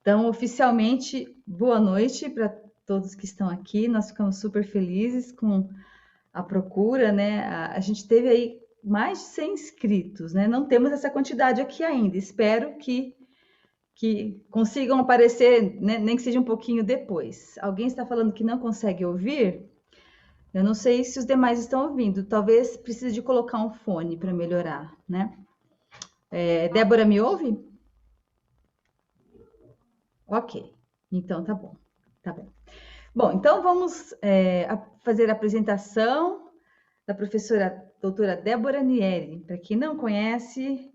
Então, oficialmente, boa noite para todos que estão aqui. Nós ficamos super felizes com a procura, né? A gente teve aí mais de 100 inscritos, né? Não temos essa quantidade aqui ainda. Espero que consigam aparecer, né? Nem que seja um pouquinho depois. Alguém está falando que não consegue ouvir? Eu não sei se os demais estão ouvindo. Talvez precise de colocar um fone para melhorar, né? Débora, me ouve? Ok. Então tá bom. Tá bom. Bom, então vamos fazer a apresentação da professora doutora Débora Nieri. Para quem não conhece,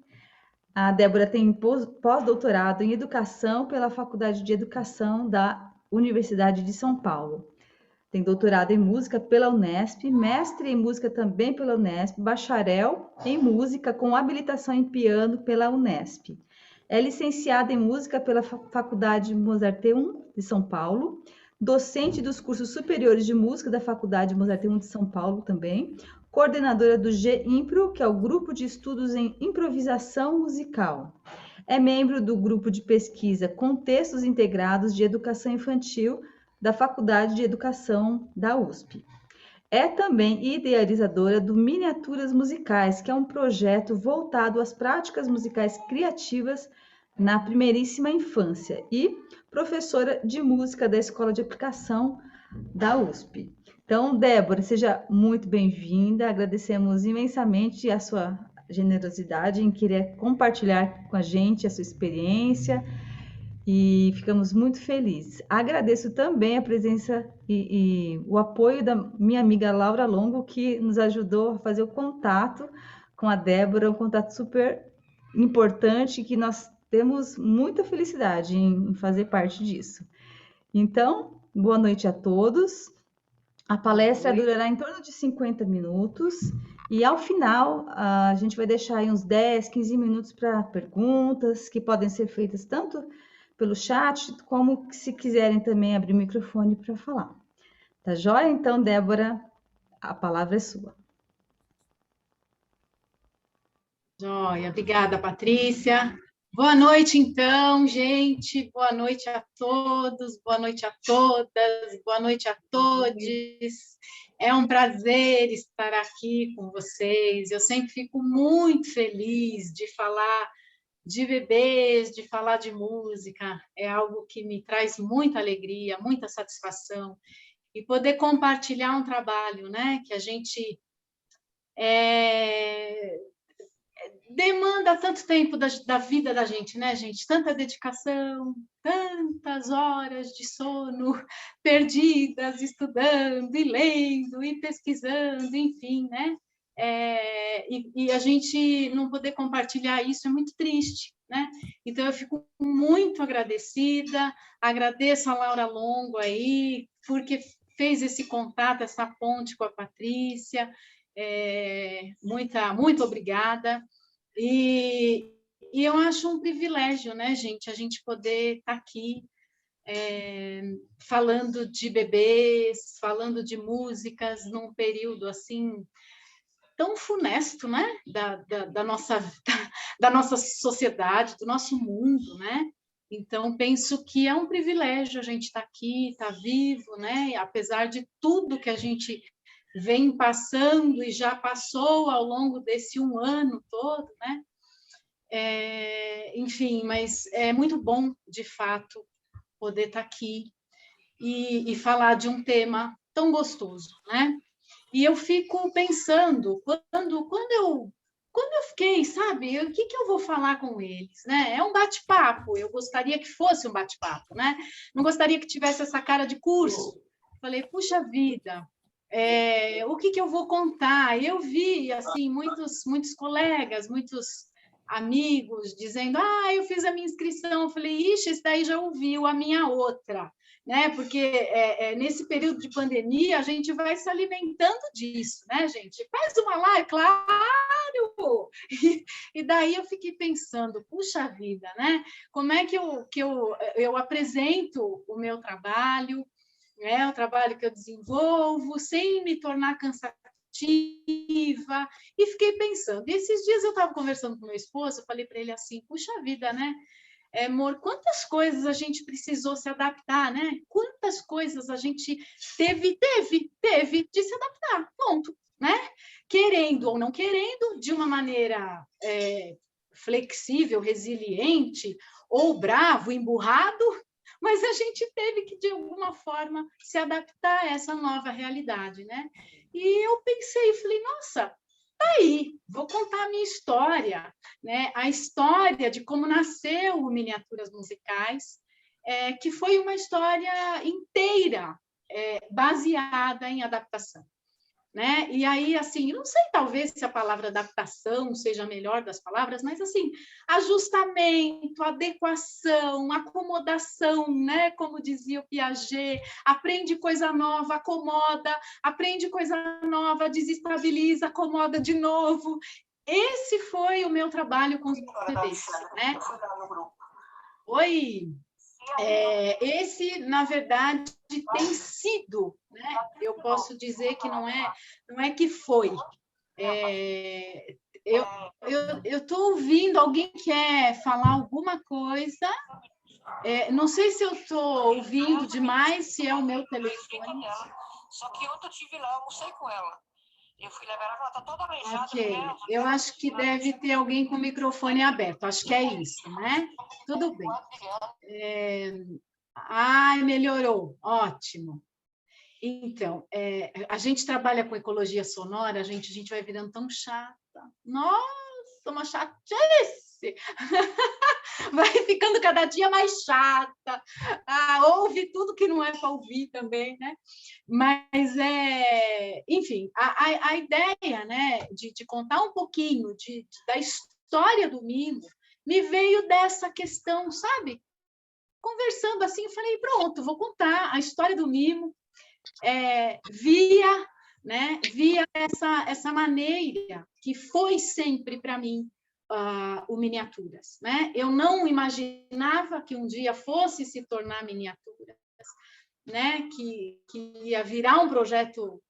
a Débora tem pós-doutorado em Educação pela Faculdade de Educação da Universidade de São Paulo. Tem doutorado em Música pela Unesp, mestre em Música também pela Unesp, bacharel em Música com habilitação em Piano pela Unesp. É licenciada em Música pela Faculdade Mozarteum de São Paulo, docente dos cursos superiores de música da Faculdade Mozarteum de São Paulo também, coordenadora do GIMPRO, que é o Grupo de Estudos em Improvisação Musical. É membro do grupo de pesquisa Contextos Integrados de Educação Infantil da Faculdade de Educação da USP. É também idealizadora do Miniaturas Musicais, que é um projeto voltado às práticas musicais criativas na primeiríssima infância, e professora de música da Escola de Aplicação da USP. Então, Débora, seja muito bem-vinda. Agradecemos imensamente a sua generosidade em querer compartilhar com a gente a sua experiência e ficamos muito felizes. Agradeço também a presença e o apoio da minha amiga Laura Longo, que nos ajudou a fazer o contato com a Débora, um contato super importante que nós temos muita felicidade em fazer parte disso. Então, boa noite a todos. A palestra durará em torno de 50 minutos e, ao final, a gente vai deixar aí uns 10, 15 minutos para perguntas que podem ser feitas tanto pelo chat, como se quiserem também abrir o microfone para falar. Tá joia? Então, Débora, a palavra é sua. Joia, obrigada, Patrícia. Boa noite, então, gente. Boa noite a todos, boa noite a todas, boa noite a todos. É um prazer estar aqui com vocês. Eu sempre fico muito feliz de falar de bebês, de falar de música. É algo que me traz muita alegria, muita satisfação. E poder compartilhar um trabalho, né, que a gente demanda tanto tempo da vida da gente, né, gente? Tanta dedicação, tantas horas de sono perdidas, estudando e lendo e pesquisando, enfim, né? E a gente não poder compartilhar isso é muito triste, né? Então, eu fico muito agradecida, agradeço a Laura Longo aí, porque fez esse contato, essa ponte com a Patrícia, muito obrigada. E eu acho um privilégio, né, gente, a gente poder estar aqui falando de bebês, falando de músicas num período assim tão funesto, né, da nossa sociedade, do nosso mundo, né? Então, penso que é um privilégio a gente estar aqui, estar vivo, né? E apesar de tudo que a gente vem passando e já passou ao longo desse um ano todo, né? Enfim, mas é muito bom, de fato, poder estar aqui e falar de um tema tão gostoso, né? E eu fico pensando, quando eu fiquei, sabe, o que eu vou falar com eles, né? É um bate-papo, eu gostaria que fosse um bate-papo, né? Não gostaria que tivesse essa cara de curso. Falei, puxa vida, o que eu vou contar? Eu vi, assim, muitos colegas, muitos amigos dizendo, eu fiz a minha inscrição. Eu falei, ixi, esse daí já ouviu a minha outra, né? Porque nesse período de pandemia a gente vai se alimentando disso, né, gente? Faz uma live, claro! E daí eu fiquei pensando, puxa vida, né? Como é que eu apresento o meu trabalho, né? O trabalho que eu desenvolvo, sem me tornar cansativa. E fiquei pensando. E esses dias eu estava conversando com meu esposo, eu falei para ele assim, puxa vida, né? Amor, quantas coisas a gente precisou se adaptar, né? Quantas coisas a gente teve de se adaptar, ponto, né? Querendo ou não querendo, de uma maneira flexível, resiliente, ou bravo, emburrado, mas a gente teve que, de alguma forma, se adaptar a essa nova realidade, né? E eu pensei, falei, nossa, aí, vou contar a minha história, né? A história de como nasceu o Miniaturas Musicais, que foi uma história inteira baseada em adaptação. Né? E aí, assim, não sei, talvez se a palavra adaptação seja a melhor das palavras, mas assim, ajustamento, adequação, acomodação, né? Como dizia o Piaget, aprende coisa nova, acomoda, aprende coisa nova, desestabiliza, acomoda de novo. Esse foi o meu trabalho com os bebês, né? Oi! Esse, na verdade, tem sido, né? Eu posso dizer que não é que foi. Eu estou ouvindo, alguém quer falar alguma coisa? Não sei se eu estou ouvindo demais, se é o meu telefone. Só que ontem eu estive lá, almocei com ela. Eu fui levar ela está toda aleijada. Ok, eu acho que deve ter alguém com o microfone aberto, acho que é isso, né? Tudo bem. Ai, melhorou, ótimo. Então, a gente trabalha com ecologia sonora, a gente vai virando tão chata. Nossa, uma chatice! Vai ficando cada dia mais chata. Ouve tudo que não é para ouvir também, né? Mas, enfim, a ideia, né, de contar um pouquinho da história do mimo me veio dessa questão, sabe? Conversando assim, eu falei, pronto, vou contar a história do mimo via essa maneira que foi sempre para mim o Miniaturas, né? Eu não imaginava que um dia fosse se tornar Miniaturas, né? Que ia virar um projeto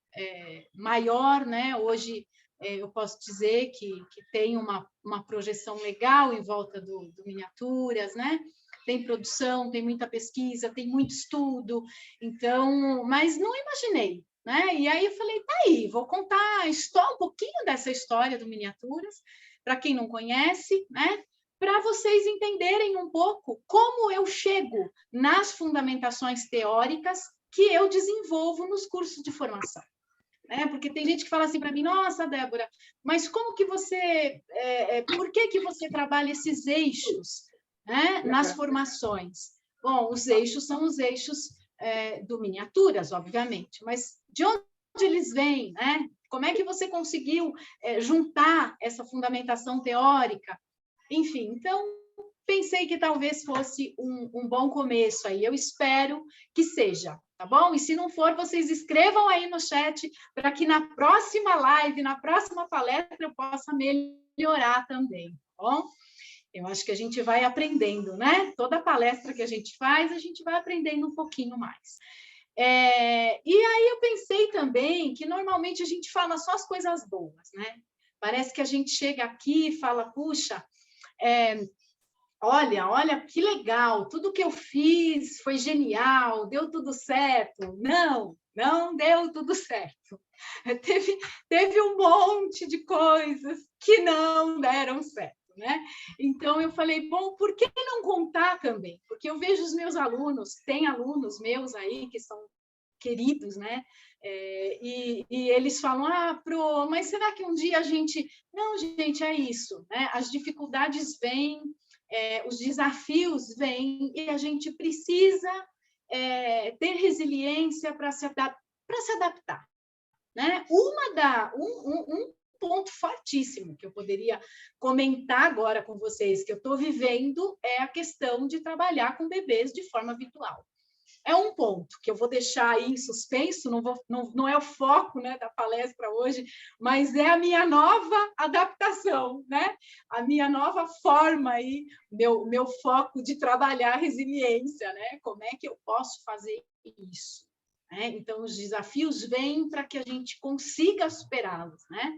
maior, né? Hoje eu posso dizer que tem uma projeção legal em volta do Miniaturas, né? Tem produção, tem muita pesquisa, tem muito estudo, então, mas não imaginei, né? E aí eu falei, tá aí, vou contar um pouquinho dessa história do Miniaturas, para quem não conhece, né? Para vocês entenderem um pouco como eu chego nas fundamentações teóricas que eu desenvolvo nos cursos de formação. Porque tem gente que fala assim para mim, nossa, Débora, mas como que você, por que você trabalha esses eixos, né, nas formações? Bom, os eixos são os eixos do Miniaturas, obviamente, mas de onde eles vêm, né? Como é que você conseguiu juntar essa fundamentação teórica? Enfim, então, pensei que talvez fosse um bom começo aí, eu espero que seja, tá bom? E se não for, vocês escrevam aí no chat para que na próxima live, na próxima palestra, eu possa melhorar também, tá bom? Eu acho que a gente vai aprendendo, né? Toda palestra que a gente faz, a gente vai aprendendo um pouquinho mais. E aí eu pensei também que normalmente a gente fala só as coisas boas, né? Parece que a gente chega aqui e fala, puxa, olha, que legal, tudo que eu fiz foi genial, deu tudo certo. Não deu tudo certo. Teve um monte de coisas que não deram certo, né? Então, eu falei, bom, por que não contar também? Porque eu vejo os meus alunos, tem alunos meus aí que são queridos, né? E eles falam, Pro, mas será que um dia a gente... Não, gente, é isso, né? As dificuldades vêm, os desafios vêm e a gente precisa ter resiliência para se adaptar, né? Um ponto fortíssimo que eu poderia comentar agora com vocês, que eu estou vivendo, é a questão de trabalhar com bebês de forma virtual. É um ponto que eu vou deixar aí em suspenso, não é o foco, né, da palestra hoje, mas é a minha nova adaptação, né? A minha nova forma aí, meu foco de trabalhar resiliência, né? Como é que eu posso fazer isso? Então, os desafios vêm para que a gente consiga superá-los, né?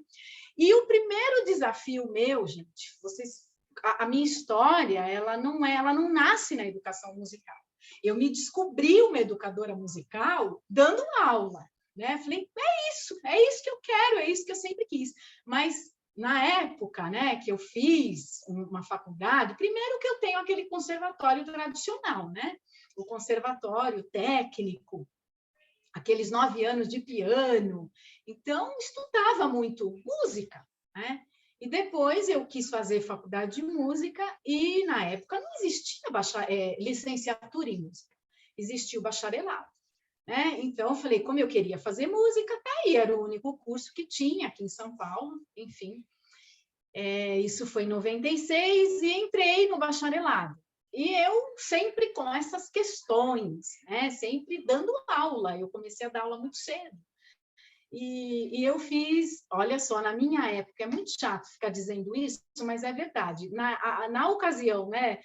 E o primeiro desafio meu, gente, vocês a minha história, ela não nasce na educação musical. Eu me descobri uma educadora musical dando aula, né? Falei, é isso que eu quero, é isso que eu sempre quis. Mas na época, né, que eu fiz uma faculdade, primeiro que eu tenho aquele conservatório tradicional, né? O conservatório técnico, aqueles 9 anos de piano. Então, estudava muito música, né? E depois eu quis fazer faculdade de música e, na época, não existia licenciatura em música. Existia o bacharelado, né? Então, eu falei, como eu queria fazer música, tá aí, era o único curso que tinha aqui em São Paulo, enfim. Isso foi em 96 e entrei no bacharelado. E eu sempre com essas questões, né? Sempre dando aula. Eu comecei a dar aula muito cedo. E eu fiz, olha só, na minha época, é muito chato ficar dizendo isso, mas é verdade. Na ocasião, né,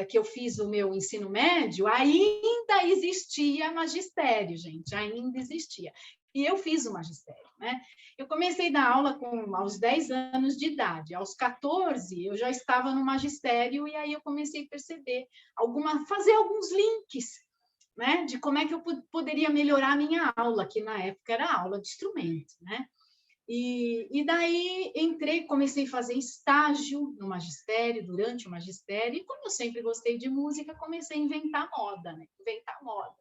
que eu fiz o meu ensino médio, ainda existia magistério, gente, ainda existia. E eu fiz o magistério, né? Eu comecei a dar aula aos 10 anos de idade. Aos 14, eu já estava no magistério e aí eu comecei a perceber, fazer alguns links, né, de como é que eu poderia melhorar a minha aula, que na época era aula de instrumento, né? E daí comecei a fazer estágio no magistério, durante o magistério, e como eu sempre gostei de música, comecei a inventar moda, né? Inventar moda.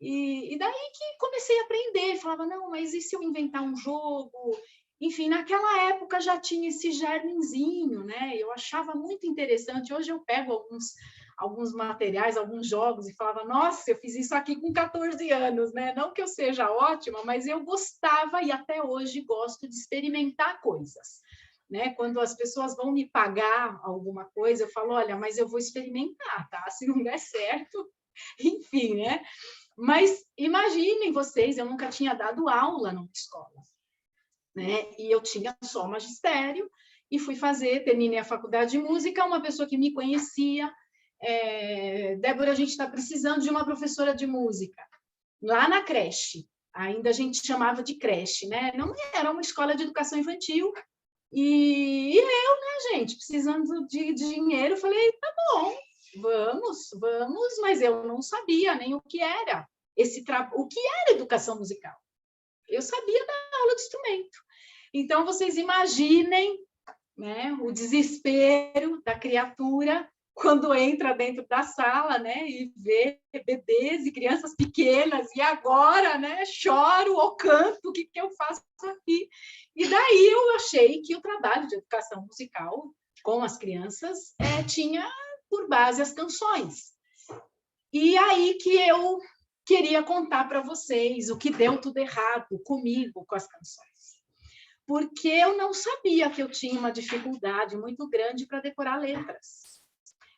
E daí que comecei a aprender, falava, não, mas e se eu inventar um jogo? Enfim, naquela época já tinha esse germenzinho, né? Eu achava muito interessante. Hoje eu pego alguns materiais, alguns jogos e falava, nossa, eu fiz isso aqui com 14 anos, né? Não que eu seja ótima, mas eu gostava e até hoje gosto de experimentar coisas, né? Quando as pessoas vão me pagar alguma coisa, eu falo, olha, mas eu vou experimentar, tá? Se não der certo, enfim, né? Mas imaginem vocês, eu nunca tinha dado aula numa escola, né? E eu tinha só magistério e terminei a faculdade de música, uma pessoa que me conhecia, Débora, a gente está precisando de uma professora de música, lá na creche, ainda a gente chamava de creche, né? Não era uma escola de educação infantil, e eu, né, gente, precisando de dinheiro, falei, tá bom, vamos, mas eu não sabia nem o que era o que era educação musical. Eu sabia dar aula de instrumento. Então, vocês imaginem, né, o desespero da criatura quando entra dentro da sala, né, e vê bebês e crianças pequenas, e agora, né, choro ou canto, o que eu faço aqui? E daí eu achei que o trabalho de educação musical com as crianças tinha por base as canções. E aí que eu queria contar para vocês o que deu tudo errado comigo com as canções. Porque eu não sabia que eu tinha uma dificuldade muito grande para decorar letras.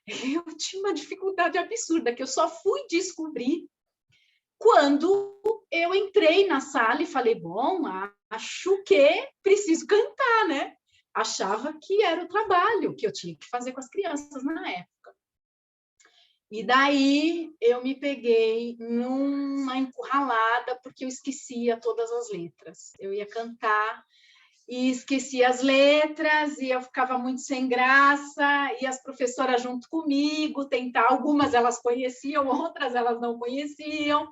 Eu tinha uma dificuldade absurda, que eu só fui descobrir quando eu entrei na sala e falei, bom, acho que preciso cantar, né? Achava que era o trabalho que eu tinha que fazer com as crianças na época. E daí eu me peguei numa encurralada, porque eu esquecia todas as letras. Eu ia cantar e esquecia as letras, e eu ficava muito sem graça, e as professoras junto comigo, algumas elas conheciam, outras elas não conheciam.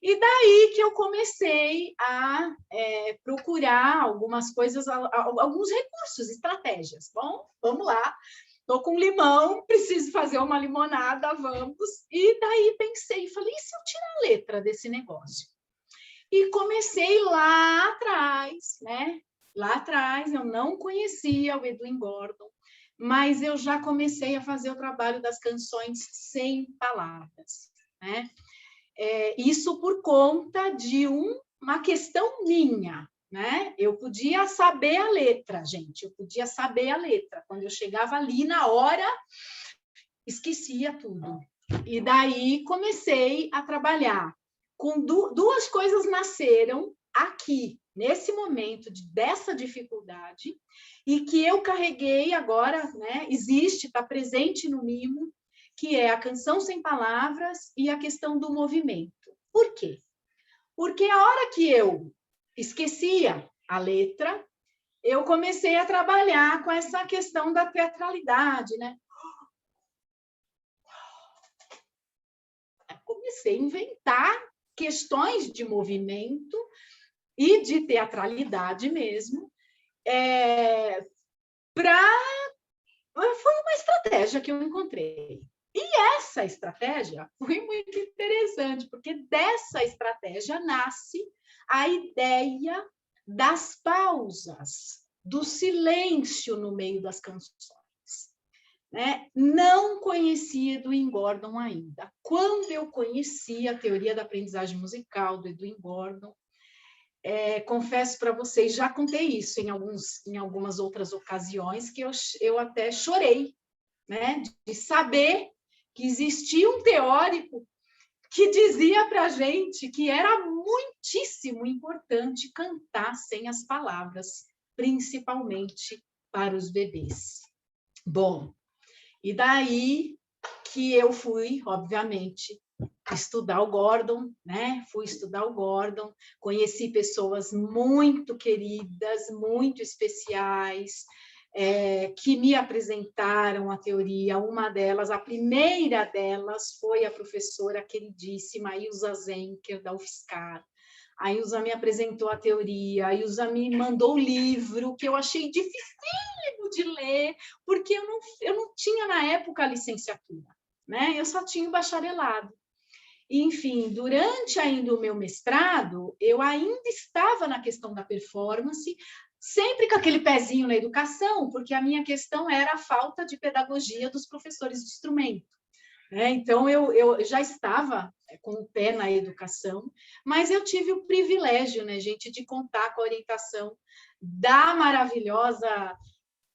E daí que eu comecei a procurar algumas coisas, alguns recursos, estratégias. Bom, vamos lá. Estou com limão, preciso fazer uma limonada, vamos. E daí pensei, falei, e se eu tirar a letra desse negócio? E comecei lá atrás, né? Lá atrás, eu não conhecia o Edwin Gordon, mas eu já comecei a fazer o trabalho das canções sem palavras, né? Isso por conta de uma questão minha, né? Eu podia saber a letra, gente, eu podia saber a letra. Quando eu chegava ali na hora, esquecia tudo. E daí comecei a trabalhar. Duas coisas nasceram aqui, nesse momento dessa dificuldade, e que eu carreguei agora, né? Existe, está presente no Mimo, que é a canção sem palavras e a questão do movimento. Por quê? Porque a hora que eu esquecia a letra, eu comecei a trabalhar com essa questão da teatralidade, né? Comecei a inventar questões de movimento e de teatralidade mesmo, foi uma estratégia que eu encontrei. E essa estratégia foi muito interessante, porque dessa estratégia nasce a ideia das pausas, do silêncio no meio das canções. Né? Não conhecia Edwin Gordon ainda. Quando eu conheci a teoria da aprendizagem musical do Edwin Gordon, confesso para vocês, já contei isso em algumas outras ocasiões, que eu até chorei, né? De saber que existia um teórico que dizia para a gente que era muitíssimo importante cantar sem as palavras, principalmente para os bebês. Bom, e daí que eu fui, obviamente, estudar o Gordon, né? Fui estudar o Gordon, conheci pessoas muito queridas, muito especiais, que me apresentaram a teoria. Uma delas, a primeira delas, foi a professora queridíssima Ilza Zenker, da UFSCar. A Ilza me apresentou a teoria, a Ilza me mandou o livro, que eu achei dificílimo de ler, porque eu não tinha, na época, a licenciatura, né? Eu só tinha o bacharelado. Enfim, durante ainda o meu mestrado, eu ainda estava na questão da performance, sempre com aquele pezinho na educação, porque a minha questão era a falta de pedagogia dos professores de instrumento. Então, eu já estava com o pé na educação, mas eu tive o privilégio, né, gente, de contar com a orientação da maravilhosa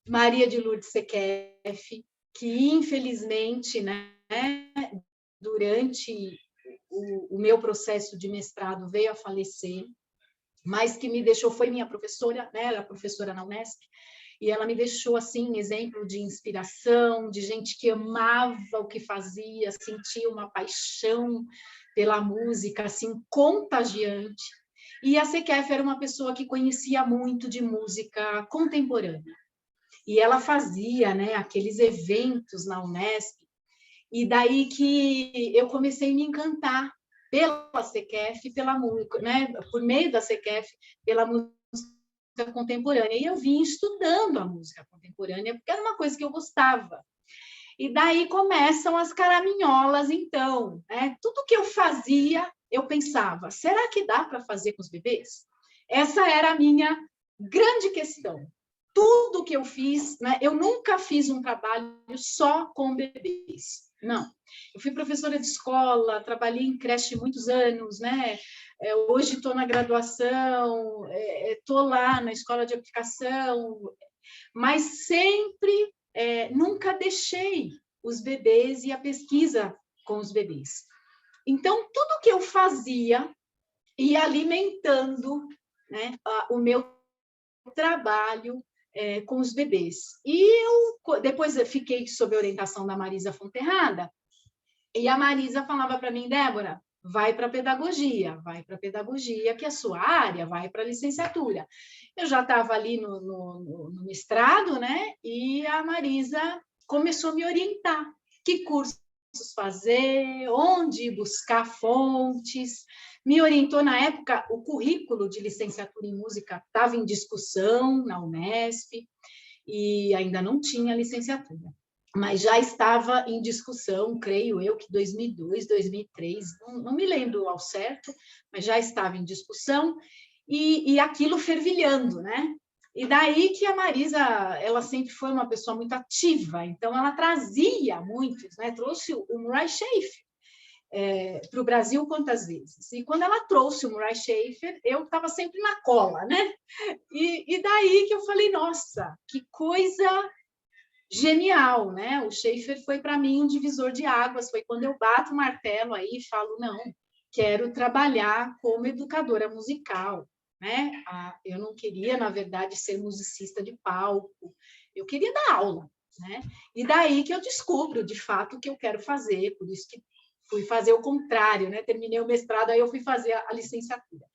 Maria de Lourdes Sequef, que, infelizmente, né, durante o meu processo de mestrado veio a falecer, mas que me deixou, foi minha professora, né, ela é professora na Unesp, e ela me deixou, assim, exemplo de inspiração, de gente que amava o que fazia, sentia uma paixão pela música, assim, contagiante. E a Sequef era uma pessoa que conhecia muito de música contemporânea. E ela fazia, né, aqueles eventos na Unesp, e daí que eu comecei a me encantar pela Sequef, pela música, né, por meio da Sequef, pela música contemporânea. E eu vim estudando a música contemporânea, porque era uma coisa que eu gostava. E daí começam as caraminholas, então. Né? Tudo que eu fazia, eu pensava, será que dá para fazer com os bebês? Essa era a minha grande questão. Tudo que eu fiz, né? Eu nunca fiz um trabalho só com bebês. Não. Eu fui professora de escola, trabalhei em creche muitos anos, né? Hoje estou na graduação, estou lá na escola de aplicação, mas sempre, nunca deixei os bebês e a pesquisa com os bebês. Então, tudo que eu fazia ia alimentando, né, o meu trabalho com os bebês. E depois eu fiquei sob a orientação da Marisa Fonterrada, e a Marisa falava para mim, Débora, vai para a pedagogia, que é a sua área, vai para a licenciatura. Eu já estava ali no mestrado, né? E a Marisa começou a me orientar. Que cursos fazer, onde buscar fontes. Me orientou, na época, o currículo de licenciatura em música estava em discussão na Unesp, e ainda não tinha licenciatura. Mas já estava em discussão, creio eu, que 2002, 2003, não me lembro ao certo, mas já estava em discussão, e aquilo fervilhando, né? E daí que a Marisa, ela sempre foi uma pessoa muito ativa, então ela trazia muitos, né? Trouxe o Murray Schafer para o Brasil quantas vezes? E quando ela trouxe o Murray Schafer, eu estava sempre na cola, né? E daí que eu falei, nossa, que coisa genial, né? O Schafer foi para mim um divisor de águas, foi quando eu bato o martelo aí e falo, não, quero trabalhar como educadora musical, né? Eu não queria, na verdade, ser musicista de palco, eu queria dar aula, né? E daí que eu descubro, de fato, o que eu quero fazer, por isso que fui fazer o contrário, né? Terminei o mestrado, aí eu fui fazer a licenciatura.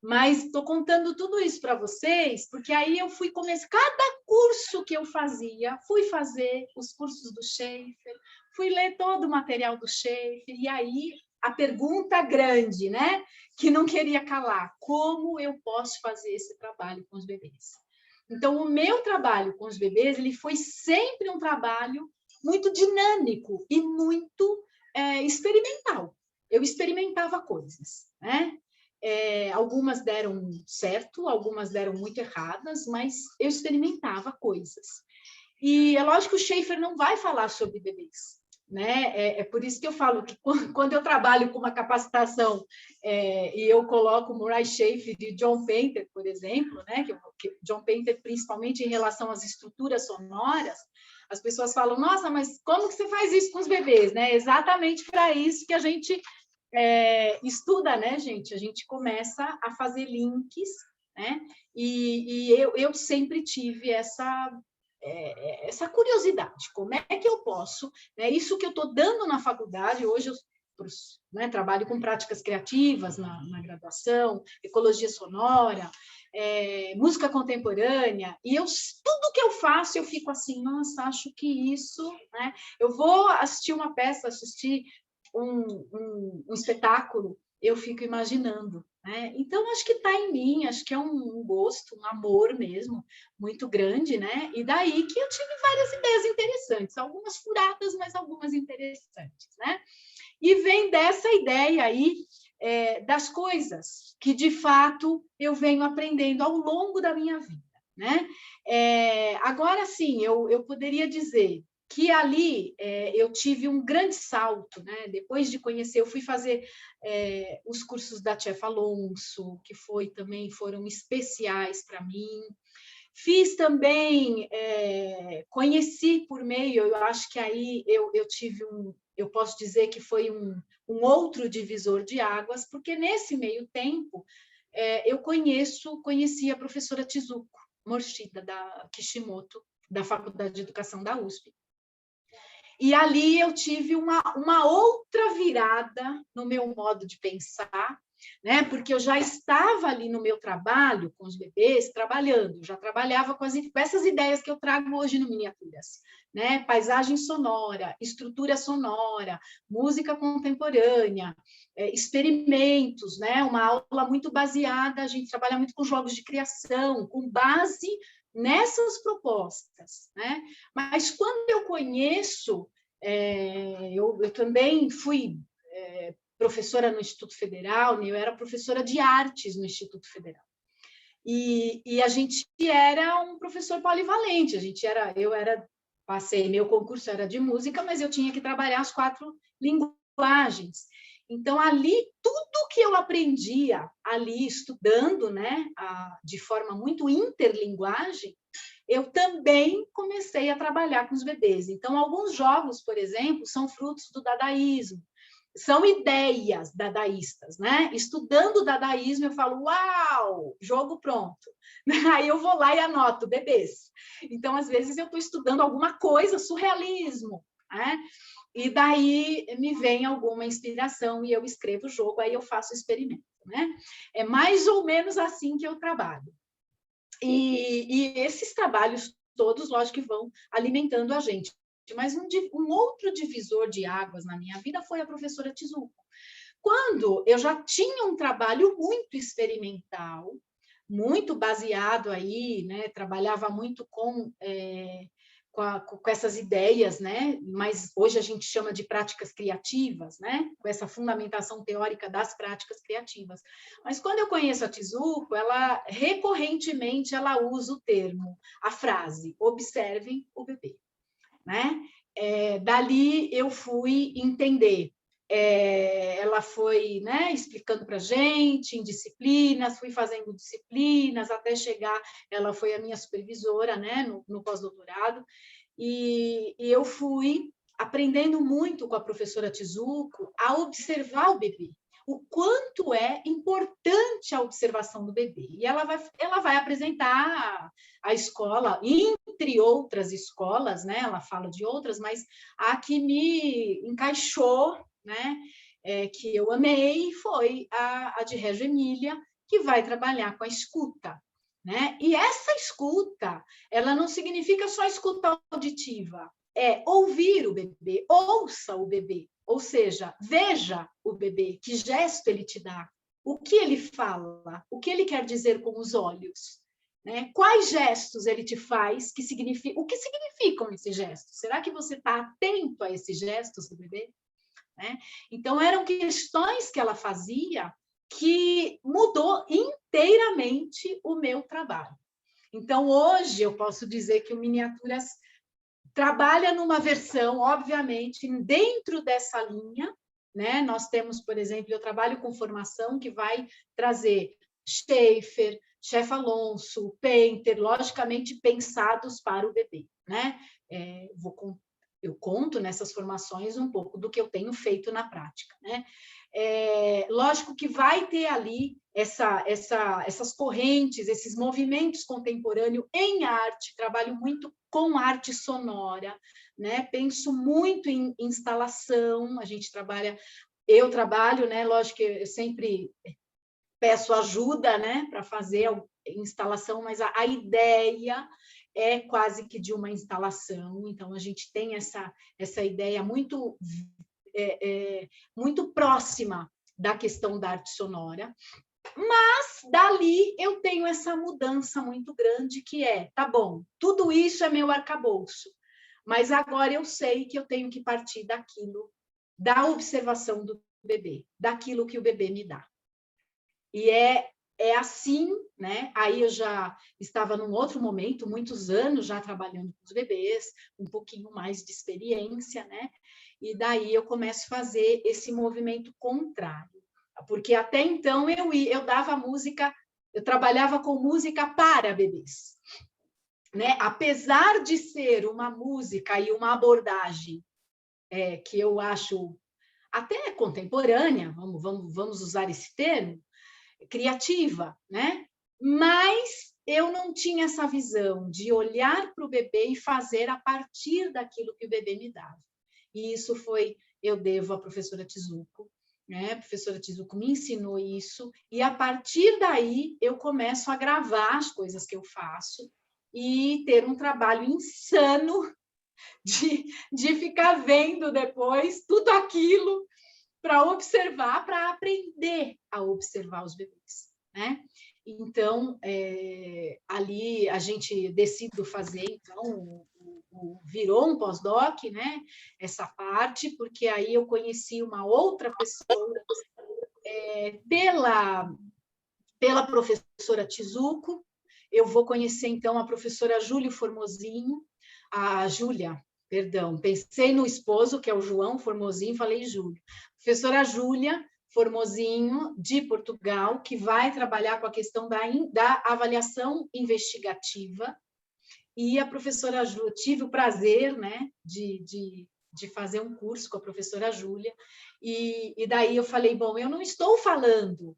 Mas estou contando tudo isso para vocês, porque aí eu fui começar, cada curso que eu fazia, fui fazer os cursos do Schaefer, fui ler todo o material do Schaefer, e aí a pergunta grande, né, que não queria calar, como eu posso fazer esse trabalho com os bebês? Então, o meu trabalho com os bebês, ele foi sempre um trabalho muito dinâmico e muito experimental. Eu experimentava coisas, né? Algumas deram certo, algumas deram muito erradas, mas eu experimentava coisas. E é lógico que o Schaefer não vai falar sobre bebês, né? É por isso que eu falo que quando eu trabalho com uma capacitação e eu coloco Murray Schaefer e John Painter, por exemplo, né? Que John Painter, principalmente em relação às estruturas sonoras, as pessoas falam, nossa, mas como que você faz isso com os bebês? Né? Exatamente para isso que a gente estuda, né, gente? A gente começa a fazer links, né? E eu sempre tive essa curiosidade, como é que eu posso, né, isso que eu estou dando na faculdade, hoje eu trabalho com práticas criativas na graduação, ecologia sonora, música contemporânea, e tudo que eu faço, eu fico assim, nossa, acho que isso, né? Eu vou assistir uma peça, assistir um espetáculo, eu fico imaginando, né? Então, acho que está em mim, acho que é um gosto, um amor mesmo, muito grande, né? E daí que eu tive várias ideias interessantes, algumas furadas, mas algumas interessantes, né? E vem dessa ideia aí das coisas que, de fato, eu venho aprendendo ao longo da minha vida, né? Agora, sim, eu poderia dizer que ali eu tive um grande salto, né? Depois de conhecer, eu fui fazer os cursos da Chef Alonso, que foram especiais para mim. Fiz também, conheci por meio, eu acho que aí eu tive eu posso dizer que foi um outro divisor de águas, porque nesse meio tempo eu conheci a professora Tizuko Morishida, da Kishimoto, da Faculdade de Educação da USP. E ali eu tive uma outra virada no meu modo de pensar, né? Porque eu já estava ali no meu trabalho com os bebês, trabalhando, já trabalhava com essas ideias que eu trago hoje no Miniaturas, né? Paisagem sonora, estrutura sonora, música contemporânea, experimentos, né? Uma aula muito baseada, a gente trabalha muito com jogos de criação, com base nessas propostas, né? Mas quando eu conheço, eu também fui professora no Instituto Federal, né? Eu era professora de artes no Instituto Federal. E a gente era um professor polivalente, passei, meu concurso era de música, mas eu tinha que trabalhar as 4 linguagens. Então, ali, tudo que eu aprendia ali, estudando, né, de forma muito interlinguagem, eu também comecei a trabalhar com os bebês. Então, alguns jogos, por exemplo, são frutos do dadaísmo, são ideias dadaístas, né? Estudando o dadaísmo, eu falo, uau, jogo pronto. Aí eu vou lá e anoto, bebês. Então, às vezes, eu estou estudando alguma coisa, surrealismo, né? E daí me vem alguma inspiração e eu escrevo o jogo, aí eu faço o experimento, né? É mais ou menos assim que eu trabalho. E esses trabalhos todos, lógico que vão alimentando a gente. Mas um outro divisor de águas na minha vida foi a professora Tizuko. Quando eu já tinha um trabalho muito experimental, muito baseado aí, né? Trabalhava muito com essas ideias, né? Mas hoje a gente chama de práticas criativas, né? Com essa fundamentação teórica das práticas criativas. Mas quando eu conheço a Tizuko, ela recorrentemente ela usa o termo, a frase, observem o bebê, né? Dali eu fui entender. Ela foi, né, explicando para a gente em disciplinas, fui fazendo disciplinas até chegar, ela foi a minha supervisora, né, no pós-doutorado, e eu fui aprendendo muito com a professora Tizuko a observar o bebê, o quanto é importante a observação do bebê. E ela vai apresentar a escola, entre outras escolas, né? Ela fala de outras, mas a que me encaixou, né? Que eu amei, foi a de Reggio Emília, que vai trabalhar com a escuta, né? E essa escuta, ela não significa só escuta auditiva, é ouvir o bebê, ouça o bebê, ou seja, veja o bebê, que gesto ele te dá, o que ele fala, o que ele quer dizer com os olhos, né? Quais gestos ele te faz, o que significam esses gestos? Será que você está atento a esses gestos do bebê? Né? Então, eram questões que ela fazia que mudou inteiramente o meu trabalho. Então, hoje, eu posso dizer que o Miniaturas trabalha numa versão, obviamente, dentro dessa linha, né? Nós temos, por exemplo, eu trabalho com formação que vai trazer Schaefer, Chefe Alonso, Painter, logicamente pensados para o bebê, né? Eu conto nessas formações um pouco do que eu tenho feito na prática, né? Lógico que vai ter ali essas correntes, esses movimentos contemporâneos em arte, trabalho muito com arte sonora, né? Penso muito em instalação, eu trabalho, né? Lógico que eu sempre peço ajuda, né, para fazer a instalação, mas a ideia é quase que de uma instalação, então a gente tem essa ideia muito, muito próxima da questão da arte sonora, mas dali eu tenho essa mudança muito grande que tá bom, tudo isso é meu arcabouço, mas agora eu sei que eu tenho que partir da observação do bebê, daquilo que o bebê me dá. E é assim, né? Aí eu já estava num outro momento, muitos anos já trabalhando com os bebês, um pouquinho mais de experiência, né? E daí eu começo a fazer esse movimento contrário. Porque até então eu dava música, eu trabalhava com música para bebês. Né? Apesar de ser uma música e uma abordagem que eu acho até contemporânea, vamos usar esse termo, criativa, né? Mas eu não tinha essa visão de olhar para o bebê e fazer a partir daquilo que o bebê me dava. E isso eu devo à professora Tizuko, né? A professora Tizuko me ensinou isso, e a partir daí eu começo a gravar as coisas que eu faço e ter um trabalho insano de ficar vendo depois tudo aquilo para observar, para aprender a observar os bebês, né? Então, ali a gente decidiu fazer, então, virou um pós-doc, né? Essa parte, porque aí eu conheci uma outra pessoa pela professora Tizuko, eu vou conhecer, então, a professora Júlia Formosinho, a Júlia, perdão, pensei no esposo, que é o João Formosinho, falei Júlia. Professora Júlia Formosinho, de Portugal, que vai trabalhar com a questão da avaliação investigativa, e a professora Júlia, tive o prazer, né, de fazer um curso com a professora Júlia, e daí eu falei, bom, eu não estou falando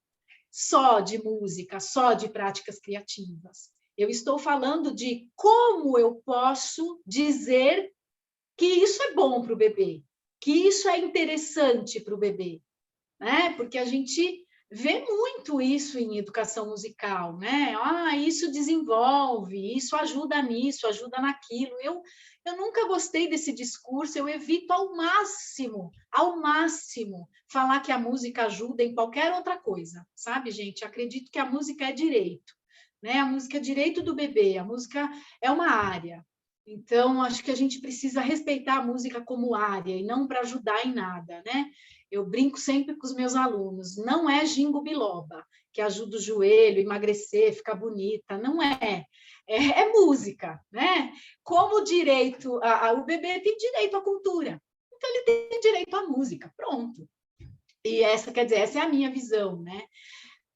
só de música, só de práticas criativas. Eu estou falando de como eu posso dizer que isso é bom para o bebê, que isso é interessante para o bebê, né? Porque a gente vê muito isso em educação musical, né? Isso desenvolve, isso ajuda nisso, ajuda naquilo. Eu nunca gostei desse discurso, eu evito ao máximo, falar que a música ajuda em qualquer outra coisa, sabe, gente? Acredito que a música é direito, né? A música é direito do bebê, a música é uma área. Então, acho que a gente precisa respeitar a música como área e não para ajudar em nada, né? Eu brinco sempre com os meus alunos, não é jingo biloba, que ajuda o joelho, emagrecer, ficar bonita, não é. É música, né? Como direito, o bebê tem direito à cultura, então ele tem direito à música, pronto. E essa é a minha visão, né?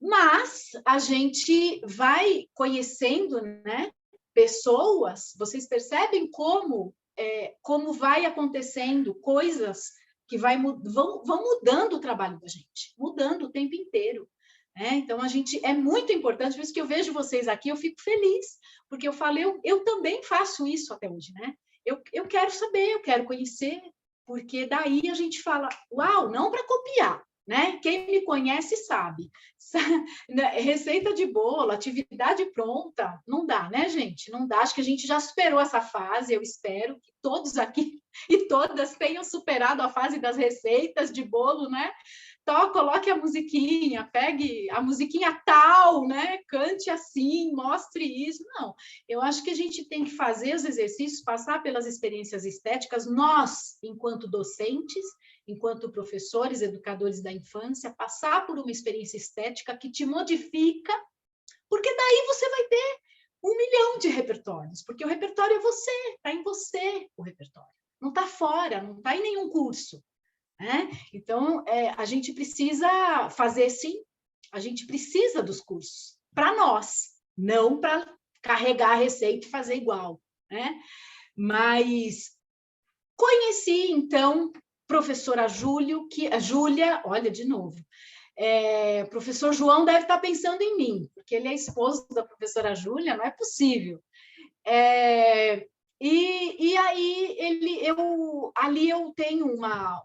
Mas a gente vai conhecendo, né? Pessoas, vocês percebem como vai acontecendo coisas que vão mudando o trabalho da gente, mudando o tempo inteiro. Né? Então, é muito importante, por isso que eu vejo vocês aqui, eu fico feliz, porque eu falo, eu também faço isso até hoje, né? Eu quero saber, eu quero conhecer, porque daí a gente fala, uau, não para copiar, né? Quem me conhece sabe. Receita de bolo, atividade pronta, não dá, né, gente? Não dá. Acho que a gente já superou essa fase. Eu espero que todos aqui e todas tenham superado a fase das receitas de bolo, né? Então, coloque a musiquinha, pegue a musiquinha tal, né? Cante assim, mostre isso. Não, eu acho que a gente tem que fazer os exercícios, passar pelas experiências estéticas, nós, enquanto docentes, enquanto professores, educadores da infância, passar por uma experiência estética que te modifica, porque daí você vai ter 1 milhão de repertórios, porque o repertório é você, está em você o repertório, não está fora, não está em nenhum curso. Né? Então, a gente precisa fazer, sim, a gente precisa dos cursos, para nós, não para carregar a receita e fazer igual. Né? Mas conheci, então, professora Júlia, olha, de novo, o professor João deve estar pensando em mim, porque ele é esposo da professora Júlia, não é possível. E aí ali eu tenho uma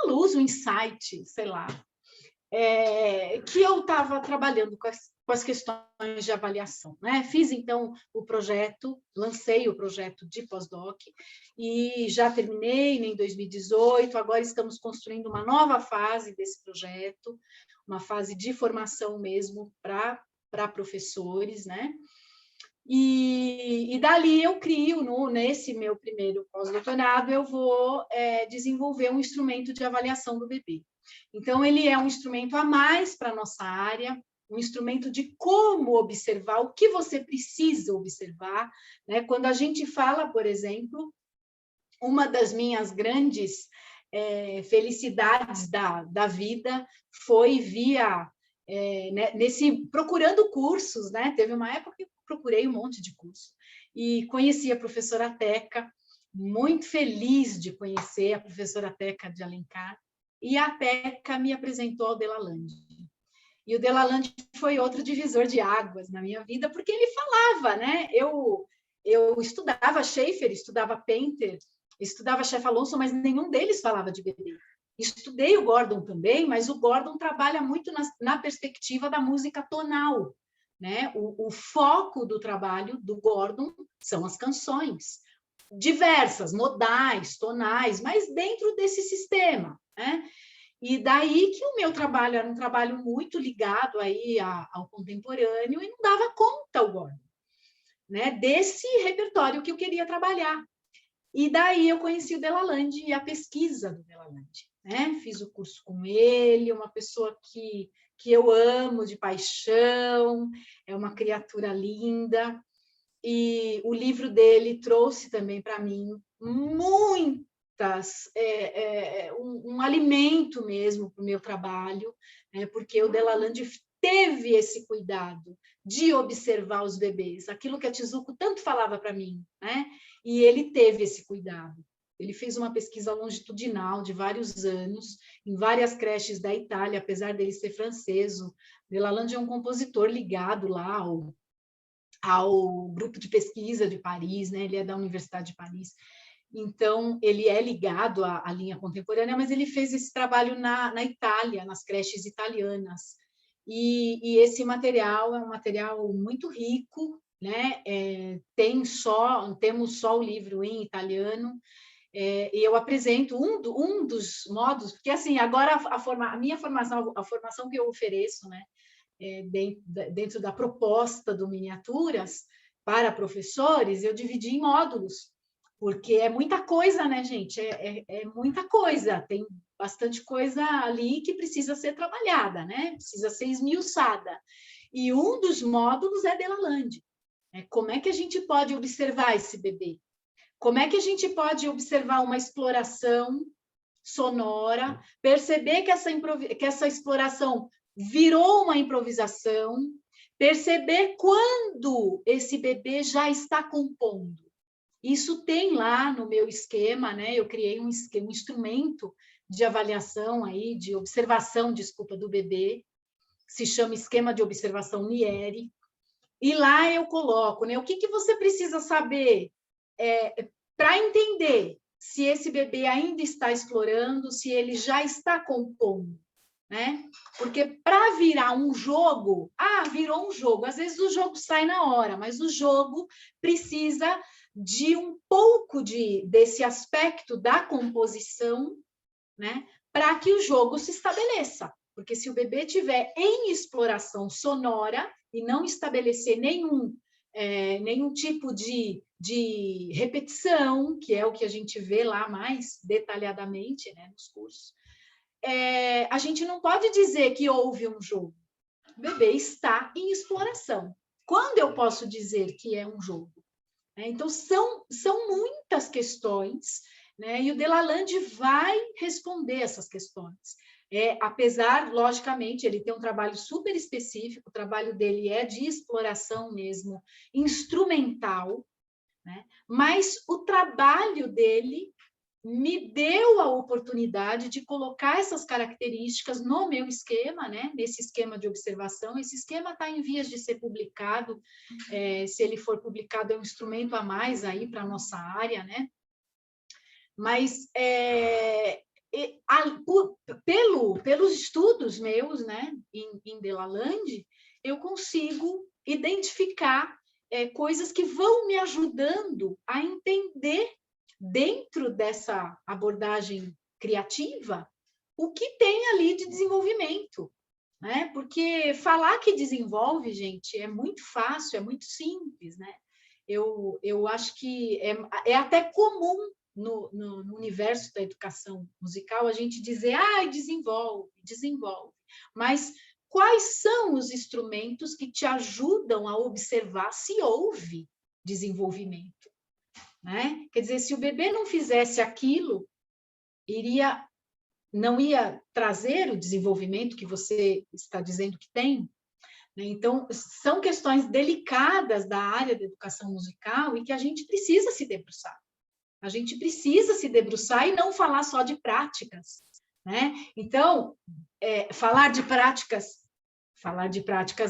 luz, um insight, sei lá, que eu estava trabalhando com as questões de avaliação, né? Fiz, então, o projeto, lancei o projeto de pós-doc e já terminei em 2018, agora estamos construindo uma nova fase desse projeto, uma fase de formação mesmo para professores, né? E dali eu crio, nesse meu primeiro pós-doutorado, eu vou desenvolver um instrumento de avaliação do bebê. Então, ele é um instrumento a mais para a nossa área, um instrumento de como observar, o que você precisa observar. Né? Quando a gente fala, por exemplo, uma das minhas grandes felicidades da vida foi via... procurando cursos, né? Teve uma época que procurei um monte de curso e conheci a professora Teca, muito feliz de conhecer a professora Teca de Alencar, e a Teca me apresentou ao Delalande. E o Delalande foi outro divisor de águas na minha vida, porque ele falava, né? Eu estudava Schaeffer, estudava Painter, estudava Chef Alonso, mas nenhum deles falava de bebê. Estudei o Gordon também, mas o Gordon trabalha muito na perspectiva da música tonal. Né? O foco do trabalho do Gordon são as canções, diversas, modais, tonais, mas dentro desse sistema. Né? E daí que o meu trabalho era um trabalho muito ligado aí ao contemporâneo e não dava conta o Gordon, né? Desse repertório que eu queria trabalhar. E daí eu conheci o Delalande e a pesquisa do Delalande. Né? Fiz o curso com ele, uma pessoa que eu amo de paixão, é uma criatura linda, e o livro dele trouxe também para mim um alimento mesmo para o meu trabalho, né? Porque o Delalande teve esse cuidado de observar os bebês, aquilo que a Tizuko tanto falava para mim, né? E ele teve esse cuidado. Ele fez uma pesquisa longitudinal de vários anos, em várias creches da Itália, apesar dele ser francês. O Delalande é um compositor ligado lá ao grupo de pesquisa de Paris, né? Ele é da Universidade de Paris. Então, ele é ligado à linha contemporânea, mas ele fez esse trabalho na Itália, nas creches italianas. E esse material é um material muito rico, né? Temos só o livro em italiano, e eu apresento um dos modos, porque assim, agora a minha formação, a formação que eu ofereço, né, dentro da proposta do Miniaturas para professores, eu dividi em módulos, porque é muita coisa, né, gente? É muita coisa, tem bastante coisa ali que precisa ser trabalhada, né? Precisa ser esmiuçada. E um dos módulos é Delalande. Como é que a gente pode observar esse bebê? Como é que a gente pode observar uma exploração sonora, perceber que essa exploração virou uma improvisação, perceber quando esse bebê já está compondo. Isso tem lá no meu esquema, né? Eu criei um instrumento de avaliação aí, de observação, desculpa, do bebê, se chama Esquema de Observação Nieri, e lá eu coloco, né? O que você precisa saber para entender se esse bebê ainda está explorando, se ele já está compondo, né? Porque para virar um jogo, virou um jogo. Às vezes o jogo sai na hora, mas o jogo precisa de um pouco desse aspecto da composição, né? Para que o jogo se estabeleça. Porque se o bebê estiver em exploração sonora e não estabelecer nenhum tipo de repetição, que é o que a gente vê lá mais detalhadamente, né, nos cursos, a gente não pode dizer que houve um jogo. O bebê está em exploração. Quando eu posso dizer que é um jogo? Então, são muitas questões, né? E o Delalande vai responder essas questões. Apesar, logicamente, ele tem um trabalho super específico, o trabalho dele é de exploração mesmo, instrumental, né? Mas o trabalho dele me deu a oportunidade de colocar essas características no meu esquema, né? Nesse esquema de observação. Esse esquema está em vias de ser publicado. Se ele for publicado, é um instrumento a mais aí para a nossa área, né? Mas pelos estudos meus, né, em Delalande, eu consigo identificar coisas que vão me ajudando a entender, dentro dessa abordagem criativa, o que tem ali de desenvolvimento, né? Porque falar que desenvolve, gente, é muito fácil, é muito simples, né? Eu acho que é até comum no universo da educação musical a gente dizer, desenvolve, desenvolve. Mas quais são os instrumentos que te ajudam a observar se houve desenvolvimento? Né? Quer dizer, se o bebê não fizesse aquilo, não ia trazer o desenvolvimento que você está dizendo que tem. Né? Então, são questões delicadas da área da educação musical e que a gente precisa se debruçar. A gente precisa se debruçar e não falar só de práticas. Né? Então, falar de práticas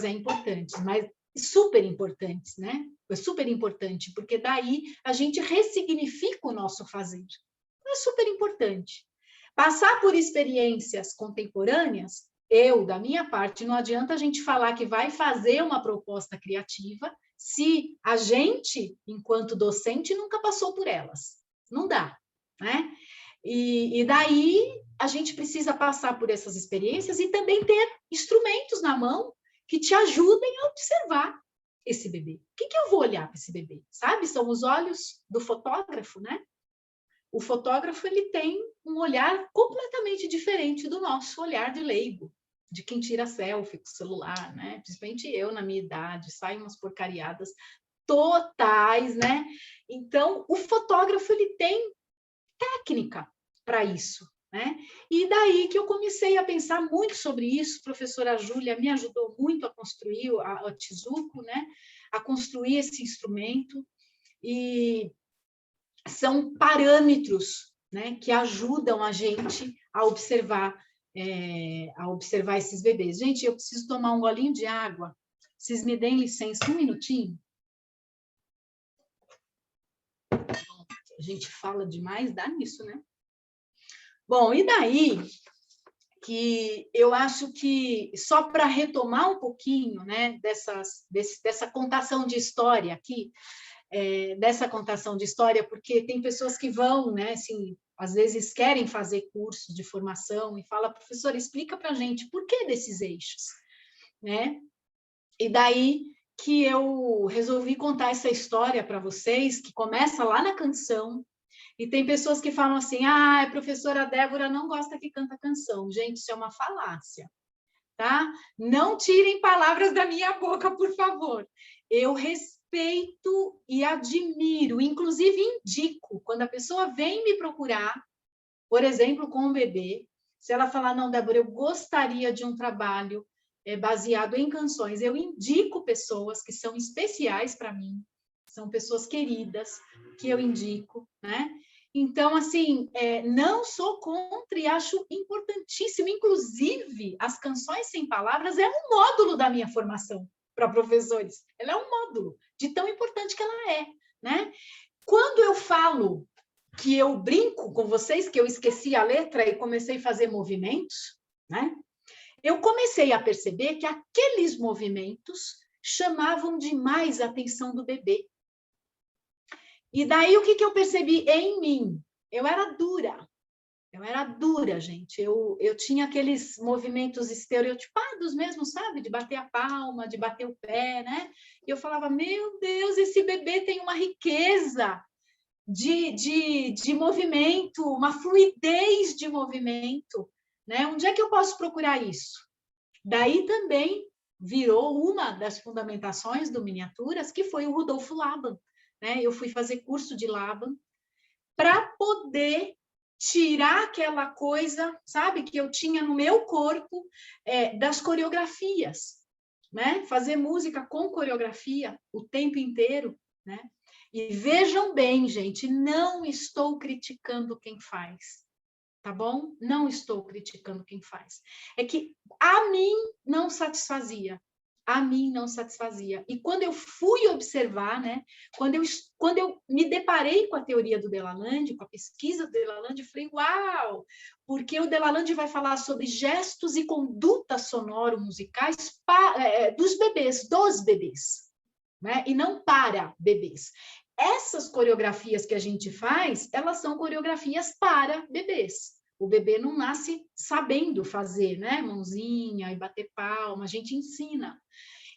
é importante, mas super importantes, né? É super importante, porque daí a gente ressignifica o nosso fazer. É super importante. Passar por experiências contemporâneas, da minha parte, não adianta a gente falar que vai fazer uma proposta criativa se a gente, enquanto docente, nunca passou por elas. Não dá, né? E daí a gente precisa passar por essas experiências e também ter instrumentos na mão que te ajudem a observar esse bebê. O que eu vou olhar para esse bebê? Sabe? São os olhos do fotógrafo, né? O fotógrafo, ele tem um olhar completamente diferente do nosso olhar de leigo, de quem tira selfie com o celular, né? Principalmente eu, na minha idade, saem umas porcariadas totais, né? Então, o fotógrafo, ele tem técnica para isso, né? E daí que eu comecei a pensar muito sobre isso. A professora Júlia me ajudou muito a construir a Tizuco, né? A construir esse instrumento, e são parâmetros, né, que ajudam a gente a observar esses bebês. Gente, eu preciso tomar um golinho de água. Vocês me deem licença um minutinho? A gente fala demais, dá nisso, né? Bom, e daí que eu acho que, só para retomar um pouquinho, né, dessa contação de história aqui, porque tem pessoas que vão, né, assim, às vezes querem fazer cursos de formação e fala, professora, explica para a gente por que desses eixos, né? E daí que eu resolvi contar essa história para vocês, que começa lá na canção, e tem pessoas que falam assim, a professora Débora não gosta que canta canção. Gente, isso é uma falácia, tá? Não tirem palavras da minha boca, por favor. Eu respeito e admiro, inclusive indico, quando a pessoa vem me procurar, por exemplo, com um bebê, se ela falar, não, Débora, eu gostaria de um trabalho baseado em canções, eu indico pessoas que são especiais para mim, são pessoas queridas, que eu indico, né? Então, assim, não sou contra e acho importantíssimo. Inclusive, as canções sem palavras é um módulo da minha formação para professores. Ela é um módulo de tão importante que ela é, né? Quando eu falo que eu brinco com vocês, que eu esqueci a letra e comecei a fazer movimentos, né? Eu comecei a perceber que aqueles movimentos chamavam demais a atenção do bebê. E daí, o que eu percebi em mim? Eu era dura, gente. Eu tinha aqueles movimentos estereotipados mesmo, sabe? De bater a palma, de bater o pé, né? E eu falava, meu Deus, esse bebê tem uma riqueza de movimento, uma fluidez de movimento, né? Onde é que eu posso procurar isso? Daí também virou uma das fundamentações do Miniaturas, que foi o Rodolfo Laban, né? Eu fui fazer curso de Laban para poder tirar aquela coisa, sabe, que eu tinha no meu corpo, das coreografias, né? Fazer música com coreografia o tempo inteiro, né? E vejam bem, gente, não estou criticando quem faz, tá bom? Não estou criticando quem faz. É que a mim não satisfazia. A mim não satisfazia. E quando eu fui observar, né? Quando eu me deparei com a teoria do Delalande, com a pesquisa do Delalande, eu falei, uau! Porque o Delalande vai falar sobre gestos e condutas sonoro-musicais dos bebês, né? E não para bebês. Essas coreografias que a gente faz, elas são coreografias para bebês. O bebê não nasce sabendo fazer, né? Mãozinha e bater palma, a gente ensina.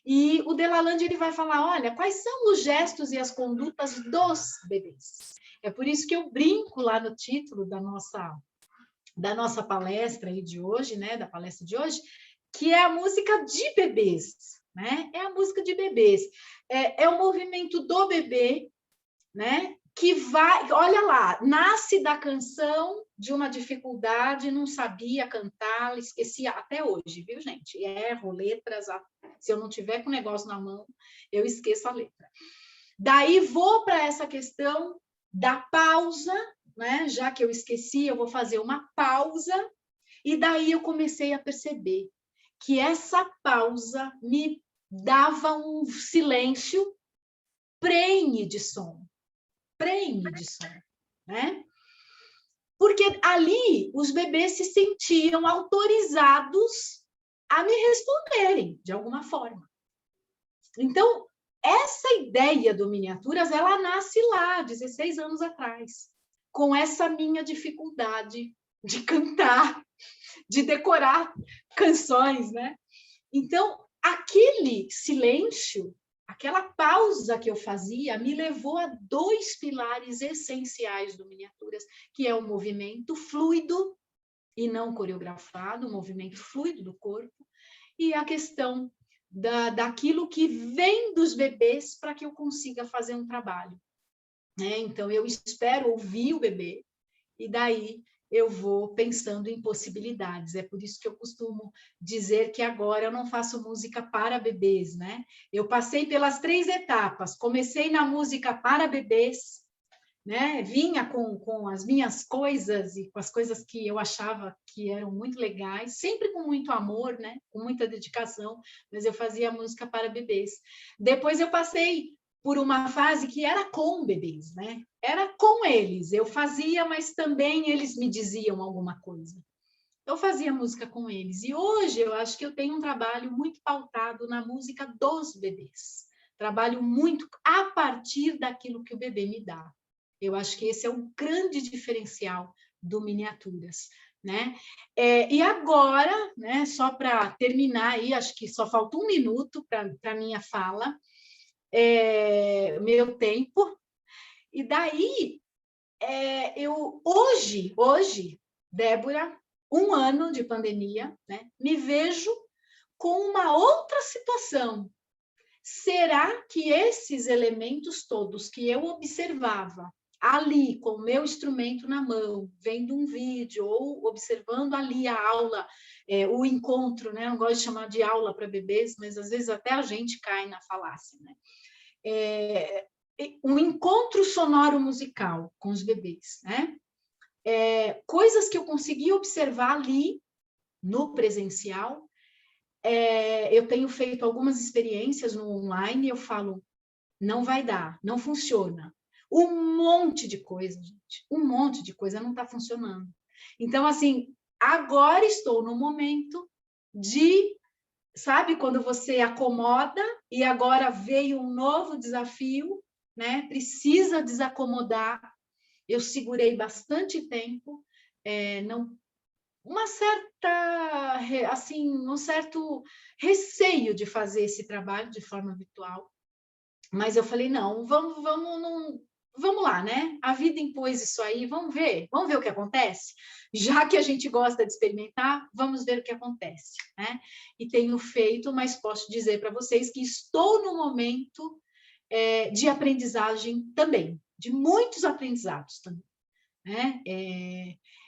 E o Delalande ele vai falar, olha, quais são os gestos e as condutas dos bebês? É por isso que eu brinco lá no título da nossa palestra aí de hoje, né? Da palestra de hoje, que é a música de bebês, né? É a música de bebês. É o movimento do bebê, né? Que vai, olha lá, nasce da canção de uma dificuldade, não sabia cantar, esquecia até hoje, viu, gente? Erro letras, se eu não tiver com o negócio na mão, eu esqueço a letra. Daí vou para essa questão da pausa, né? Já que eu esqueci, eu vou fazer uma pausa, e daí eu comecei a perceber que essa pausa me dava um silêncio prenhe de som, né? Porque ali os bebês se sentiam autorizados a me responderem de alguma forma. Então, essa ideia do Miniaturas, ela nasce lá, 16 anos atrás, com essa minha dificuldade de cantar, de decorar canções, né? Então, aquele silêncio, aquela pausa que eu fazia me levou a 2 pilares essenciais do Miniaturas, que é o movimento fluido e não coreografado, o movimento fluido do corpo, e a questão daquilo que vem dos bebês para que eu consiga fazer um trabalho, né? Então, eu espero ouvir o bebê, e daí eu vou pensando em possibilidades. É por isso que eu costumo dizer que agora eu não faço música para bebês, né? Eu passei pelas 3 etapas. Comecei na música para bebês, né? Vinha com as minhas coisas e com as coisas que eu achava que eram muito legais, sempre com muito amor, né? Com muita dedicação, mas eu fazia música para bebês. Depois eu passei por uma fase que era com bebês, né? Era com eles. Eu fazia, mas também eles me diziam alguma coisa. Eu fazia música com eles. E hoje eu acho que eu tenho um trabalho muito pautado na música dos bebês. Trabalho muito a partir daquilo que o bebê me dá. Eu acho que esse é um grande diferencial do Miniaturas, né? E agora, né, só para terminar aí, acho que só falta 1 minuto para a minha fala, meu tempo, e daí eu hoje, Débora, 1 ano de pandemia, né, me vejo com uma outra situação. Será que esses elementos todos que eu observava ali com o meu instrumento na mão, vendo um vídeo ou observando ali a aula, o encontro, né? Eu não gosto de chamar de aula para bebês, mas às vezes até a gente cai na falácia, né? Um encontro sonoro musical com os bebês, né? Coisas que eu consegui observar ali no presencial. Eu tenho feito algumas experiências no online e eu falo, não vai dar, não funciona. Um monte de coisa, gente. Um monte de coisa não está funcionando. Então, assim, agora estou no momento de, sabe, quando você acomoda e agora veio um novo desafio, né? Precisa desacomodar. Eu segurei bastante tempo, não, uma certa, assim, um certo receio de fazer esse trabalho de forma virtual. Mas eu falei, não, vamos lá, né? A vida impôs isso aí, vamos ver o que acontece. Já que a gente gosta de experimentar, vamos ver o que acontece, né? E tenho feito, mas posso dizer para vocês que estou no momento de aprendizagem também, de muitos aprendizados também, né?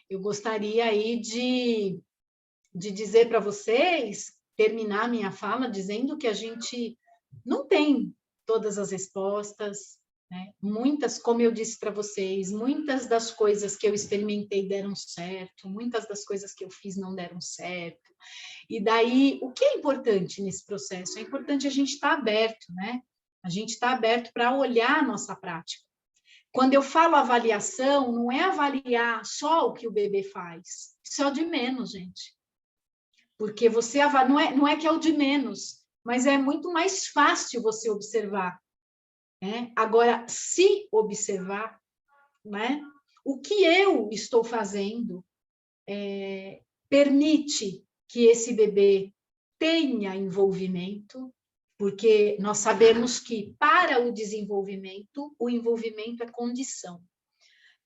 Eu gostaria aí de dizer para vocês, terminar minha fala dizendo que a gente não tem todas as respostas, né? Muitas, como eu disse para vocês, muitas das coisas que eu experimentei deram certo, muitas das coisas que eu fiz não deram certo. E daí, o que é importante nesse processo? É importante a gente estar aberto, né? A gente está aberto para olhar a nossa prática. Quando eu falo avaliação, não é avaliar só o que o bebê faz. Isso é o de menos, gente. Porque você não é que é o de menos, mas é muito mais fácil você observar. Né? Agora, se observar, né? O que eu estou fazendo permite que esse bebê tenha envolvimento, porque nós sabemos que para o envolvimento é condição.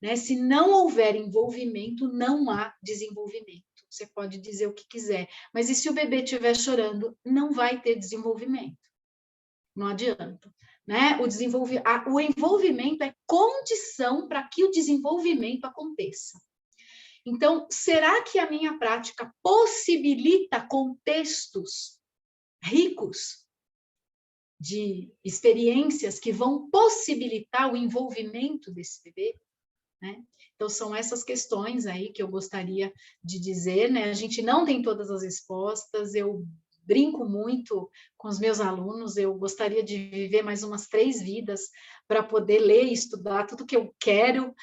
Né? Se não houver envolvimento, não há desenvolvimento. Você pode dizer o que quiser, mas e se o bebê estiver chorando, não vai ter desenvolvimento. Não adianta. Né? O envolvimento é condição para que o desenvolvimento aconteça. Então, será que a minha prática possibilita contextos ricos de experiências que vão possibilitar o envolvimento desse bebê? Né? Então, são essas questões aí que eu gostaria de dizer, né? A gente não tem todas as respostas, eu brinco muito com os meus alunos, eu gostaria de viver mais umas 3 vidas para poder ler e estudar tudo que eu quero,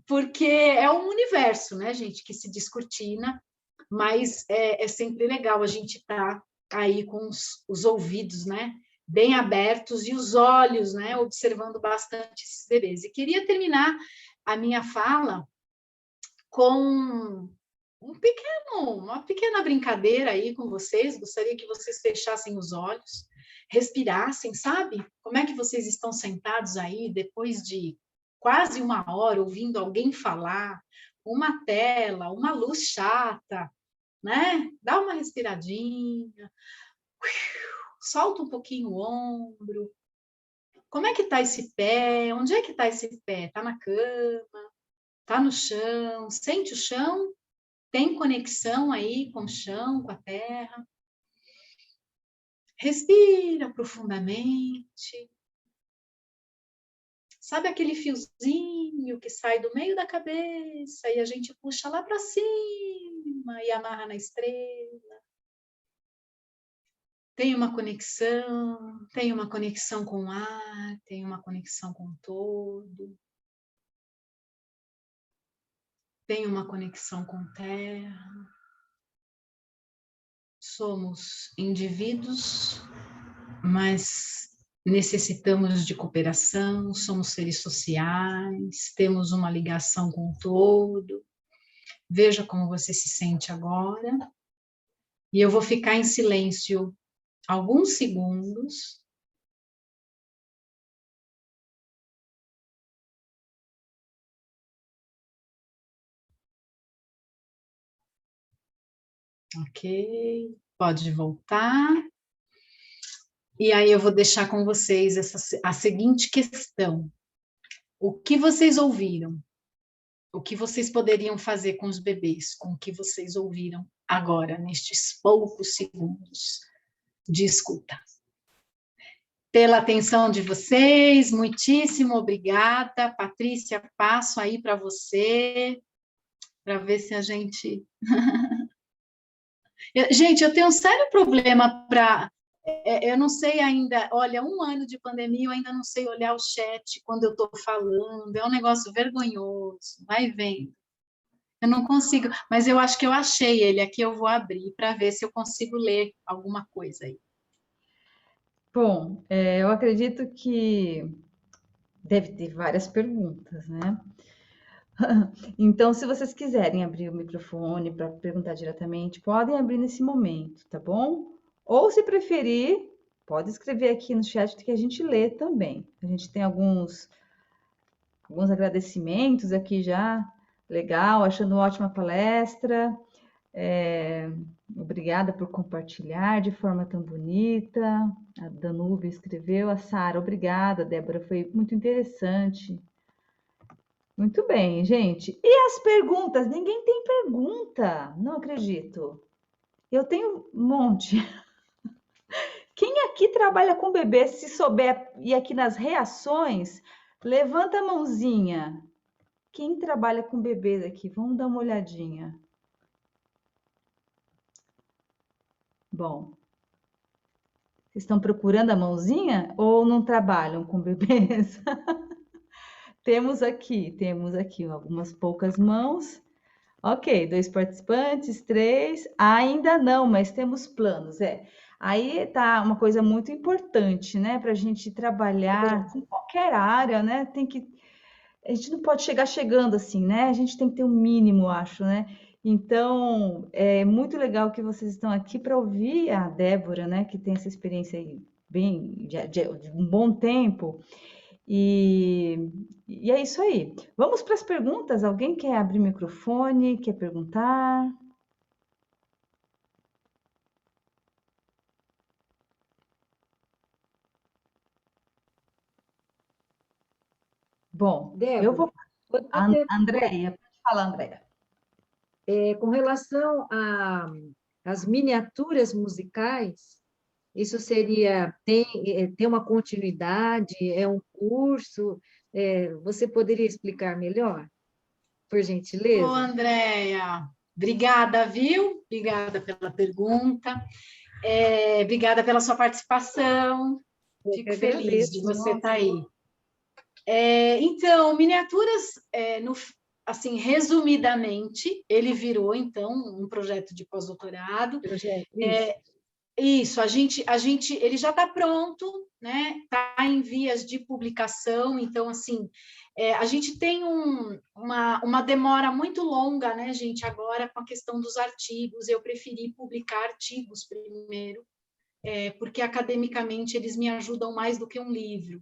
porque é um universo, né, gente, que se descortina, mas é sempre legal a gente estar aí com os ouvidos, né, bem abertos e os olhos, né, observando bastante esses bebês. E queria terminar a minha fala com uma pequena brincadeira aí com vocês. Gostaria que vocês fechassem os olhos, respirassem, sabe? Como é que vocês estão sentados aí depois de quase 1 hora ouvindo alguém falar, uma tela, uma luz chata, né? Dá uma respiradinha, solta um pouquinho o ombro. Como é que está esse pé? Onde é que está esse pé? Está na cama? Está no chão? Sente o chão? Tem conexão aí com o chão, com a terra? Respira profundamente. Sabe aquele fiozinho que sai do meio da cabeça e a gente puxa lá para cima e amarra na estrela? Tem uma conexão com o ar, tem uma conexão com o todo. Tem uma conexão com a terra. Somos indivíduos, mas necessitamos de cooperação, somos seres sociais, temos uma ligação com o todo. Veja como você se sente agora. E eu vou ficar em silêncio alguns segundos. Ok, pode voltar. E aí eu vou deixar com vocês a seguinte questão. O que vocês ouviram? O que vocês poderiam fazer com os bebês, com o que vocês ouviram agora, nestes poucos segundos de escuta? Pela atenção de vocês, muitíssimo obrigada. Patrícia, passo aí para você, para ver se a gente... Gente, eu tenho um sério problema para eu não sei ainda, olha, 1 ano de pandemia, eu ainda não sei olhar o chat quando eu estou falando, é um negócio vergonhoso, vai vendo. Eu não consigo, mas eu acho que eu achei ele aqui, eu vou abrir para ver se eu consigo ler alguma coisa aí. Bom, eu acredito que deve ter várias perguntas, né? Então, se vocês quiserem abrir o microfone para perguntar diretamente, podem abrir nesse momento, tá bom? Ou, se preferir, pode escrever aqui no chat que a gente lê também. A gente tem alguns agradecimentos aqui já. Legal, achando ótima palestra. Obrigada por compartilhar de forma tão bonita. A Danúbia escreveu. A Sara, obrigada, Débora, foi muito interessante. Muito bem, gente. E as perguntas? Ninguém tem pergunta. Não acredito. Eu tenho um monte. Quem aqui trabalha com bebê, se souber, e aqui nas reações, levanta a mãozinha. Quem trabalha com bebês aqui? Vamos dar uma olhadinha. Bom, vocês estão procurando a mãozinha ou não trabalham com bebês? Temos aqui algumas poucas mãos. Ok, 2 participantes, 3. Ainda não, mas temos planos. Aí tá uma coisa muito importante, né? Para a gente trabalhar com qualquer área, né? A gente não pode chegar chegando assim, né? A gente tem que ter um mínimo, acho, né? Então, é muito legal que vocês estão aqui para ouvir a Débora, né? Que tem essa experiência aí bem de um bom tempo. E é isso aí. Vamos para as perguntas. Alguém quer abrir o microfone? Quer perguntar? Bom, eu vou. Débora, Andréia, pode falar, Andréia. com relação às miniaturas musicais, isso seria, tem uma continuidade, é um curso? Você poderia explicar melhor, por Ô, gentileza? Andréia, obrigada, viu? Obrigada pela pergunta, obrigada pela sua participação, Eu que fico feliz de agradeço. você estar Nossa, aí. Então, miniaturas, assim, resumidamente, ele virou, então, um projeto de pós-doutorado. projeto, Isso, ele já está pronto, né? Está em vias de publicação, então, assim, a gente tem uma demora muito longa, né, gente, agora com a questão dos artigos. Eu preferi publicar artigos primeiro, porque academicamente eles me ajudam mais do que um livro.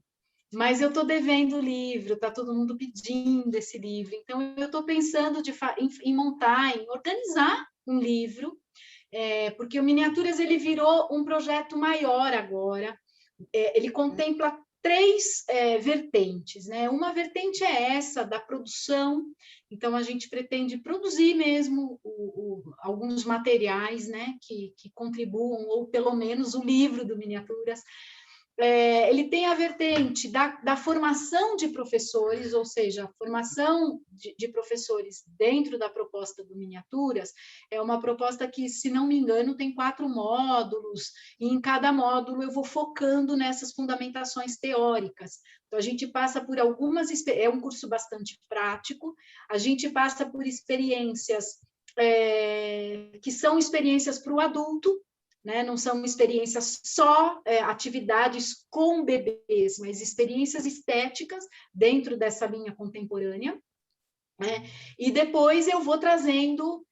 Mas eu estou devendo o livro, está todo mundo pedindo esse livro, então eu estou pensando em montar, em organizar um livro, porque o Miniaturas ele virou um projeto maior agora. Ele contempla 3 vertentes, né? Uma vertente é essa da produção, então a gente pretende produzir mesmo alguns materiais, né, que contribuam, ou pelo menos o livro do Miniaturas. Ele tem a vertente da formação de professores, ou seja, a formação de professores dentro da proposta do Miniaturas. É uma proposta que, se não me engano, tem 4 módulos, e em cada módulo eu vou focando nessas fundamentações teóricas. Então, a gente passa por é um curso bastante prático, a gente passa por experiências que são experiências para o adulto, né? Não são experiências só, atividades com bebês, mas experiências estéticas dentro dessa linha contemporânea, né? E depois eu vou trazendo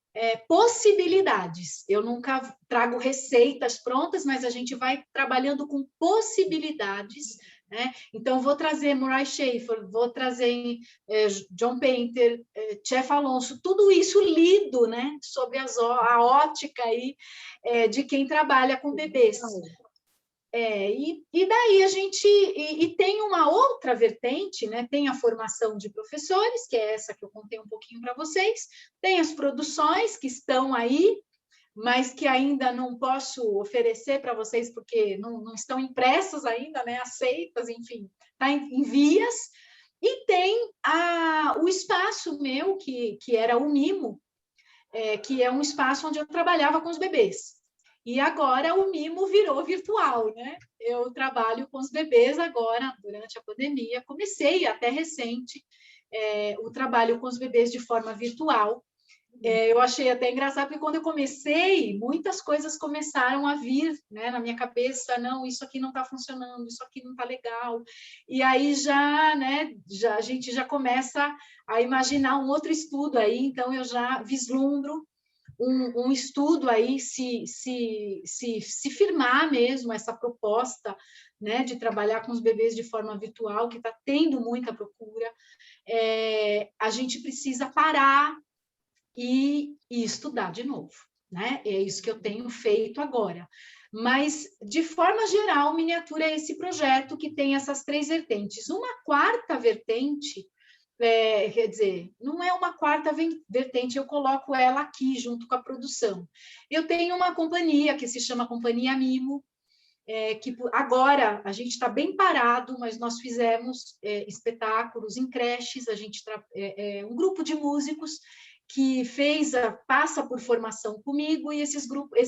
possibilidades. Eu nunca trago receitas prontas, mas a gente vai trabalhando com possibilidades, né? Então, vou trazer Murray Schafer, vou trazer John Painter, Chef Alonso, tudo isso lido, né, sob a ótica aí, de quem trabalha com bebês. E daí a gente tem uma outra vertente, né? Tem a formação de professores, que é essa que eu contei um pouquinho para vocês, tem as produções que estão aí, mas que ainda não posso oferecer para vocês porque não estão impressas ainda, né? Aceitas, enfim, está em vias. E tem o espaço meu, que era o Mimo, que é um espaço onde eu trabalhava com os bebês. E agora o mimo virou virtual, né? Eu trabalho com os bebês agora, durante a pandemia. Comecei até recente o trabalho com os bebês de forma virtual. Eu achei até engraçado, porque quando eu comecei, muitas coisas começaram a vir, né, na minha cabeça. Não, isso aqui não está funcionando, isso aqui não está legal. E aí já, né, a gente já começa a imaginar um outro estudo aí, então eu já vislumbro um estudo aí, se firmar mesmo essa proposta, né, de trabalhar com os bebês de forma virtual, que está tendo muita procura. A gente precisa parar e estudar de novo, né? É isso que eu tenho feito agora. Mas, de forma geral, miniatura é esse projeto que tem essas 3 vertentes. Uma quarta vertente, quer dizer, não é uma quarta vertente, eu coloco ela aqui junto com a produção. Eu tenho uma companhia que se chama Companhia Mimo, que agora a gente está bem parado, mas nós fizemos espetáculos em creches, a gente um grupo de músicos que passa por formação comigo, e esses grupos,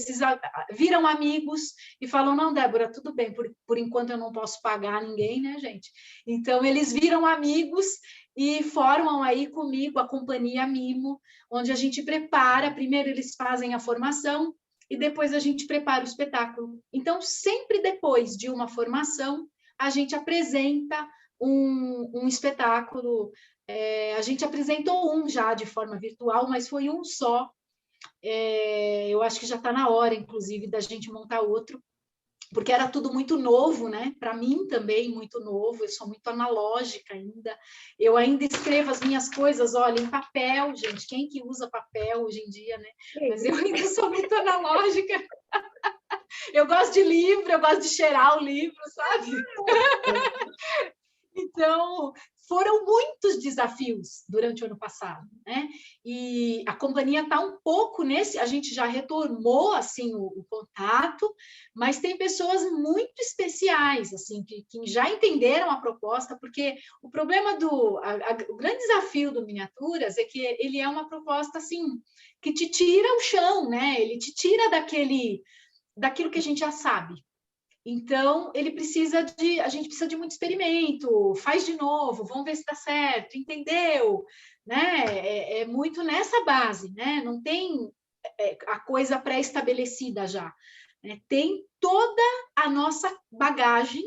viram amigos e falam, não, Débora, tudo bem, por enquanto eu não posso pagar ninguém, né, gente? Então, eles viram amigos e formam aí comigo a Companhia Mimo, onde a gente prepara, primeiro eles fazem a formação, e depois a gente prepara o espetáculo. Então, sempre depois de uma formação, a gente apresenta um espetáculo. A gente apresentou um já de forma virtual, mas foi um só. Eu acho que já está na hora, inclusive, da gente montar outro, porque era tudo muito novo, né? Para mim também, muito novo. Eu sou muito analógica ainda. Eu ainda escrevo as minhas coisas, olha, em papel, gente. Quem que usa papel hoje em dia, né? Mas eu ainda sou muito analógica. Eu gosto de livro, eu gosto de cheirar o livro, sabe? Então, foram muitos desafios durante o ano passado, né? E a companhia está um pouco nesse, a gente já retomou assim o contato, mas tem pessoas muito especiais, assim, que já entenderam a proposta, porque o problema o grande desafio do Miniaturas é que ele é uma proposta assim que te tira o chão, né? Ele te tira daquilo que a gente já sabe. Então, a gente precisa de muito experimento, faz de novo, vamos ver se dá certo, entendeu? Né? É muito nessa base, né? Não tem a coisa pré-estabelecida já, né? Tem toda a nossa bagagem,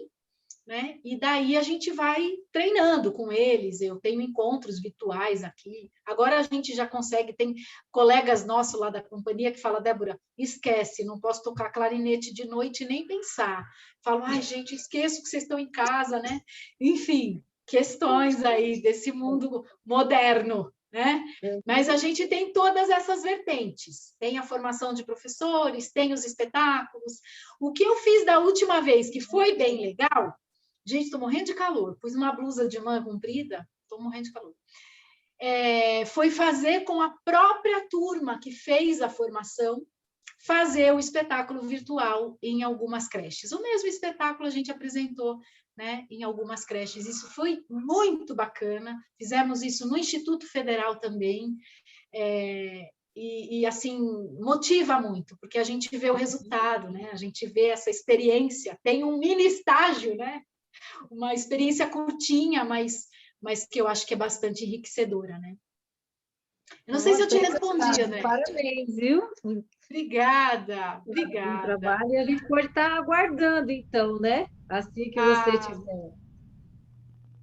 né? E daí a gente vai treinando com eles. Eu tenho encontros virtuais aqui. Agora a gente já consegue, tem colegas nossos lá da companhia que falam, Débora, esquece, não posso tocar clarinete de noite nem pensar. Falo, ai, gente, esqueço que vocês estão em casa, né? Enfim, questões aí desse mundo moderno, né? Mas a gente tem todas essas vertentes. Tem a formação de professores, tem os espetáculos. O que eu fiz da última vez, que foi bem legal, gente, estou morrendo de calor. Pus uma blusa de manga comprida, estou morrendo de calor. Foi fazer com a própria turma que fez a formação, fazer o espetáculo virtual em algumas creches. O mesmo espetáculo a gente apresentou, né, em algumas creches. Isso foi muito bacana. Fizemos isso no Instituto Federal também. E assim, motiva muito, porque a gente vê o resultado, né? A gente vê essa experiência. Tem um mini estágio, né? Uma experiência curtinha, mas que eu acho que é bastante enriquecedora, né? Eu não sei se eu te respondi, né? Parabéns, viu? Obrigada. Um trabalho, e a gente pode estar aguardando, então, né? Assim que você tiver.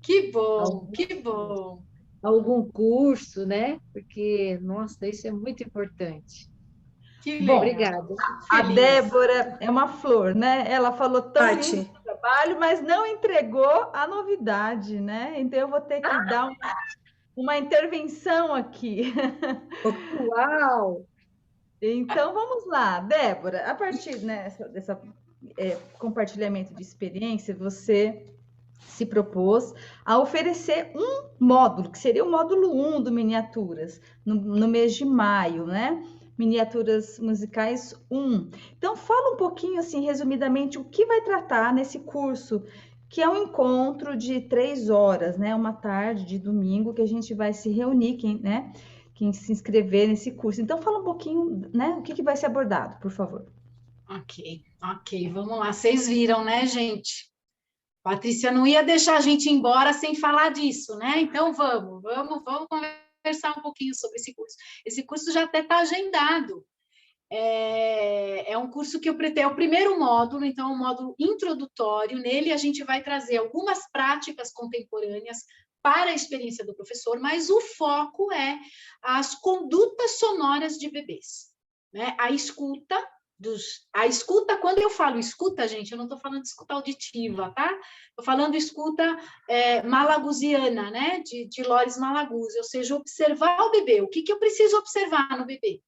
Que bom, que bom. Algum curso, né? Porque, nossa, isso é muito importante. Que bom, obrigada. A Débora é uma flor, né? Ela falou tão lindo do trabalho, mas não entregou a novidade, né? Então eu vou ter que dar uma intervenção aqui. Uau! Então vamos lá, Débora, a partir dessa compartilhamento de experiência, você se propôs a oferecer um módulo, que seria o módulo 1 do Miniaturas, no mês de maio, né? Miniaturas Musicais 1. Então, fala um pouquinho, assim, resumidamente, o que vai tratar nesse curso, que é um encontro de 3 horas, né? Uma tarde de domingo, que a gente vai se reunir, quem se inscrever nesse curso. Então, fala um pouquinho, né? O que vai ser abordado, por favor. Ok, vamos lá. Vocês viram, né, gente? Patrícia não ia deixar a gente ir embora sem falar disso, né? Então vamos conversar um pouquinho sobre esse curso. Esse curso já até está agendado. É um curso que eu pretendo, é o primeiro módulo, então é um módulo introdutório. Nele a gente vai trazer algumas práticas contemporâneas para a experiência do professor, mas o foco é as condutas sonoras de bebês, né? A escuta, quando eu falo escuta, gente, eu não estou falando de escuta auditiva, tá? Estou falando escuta malagusiana, né? De Loris Malaguzzi, ou seja, observar o bebê. O que eu preciso observar no bebê?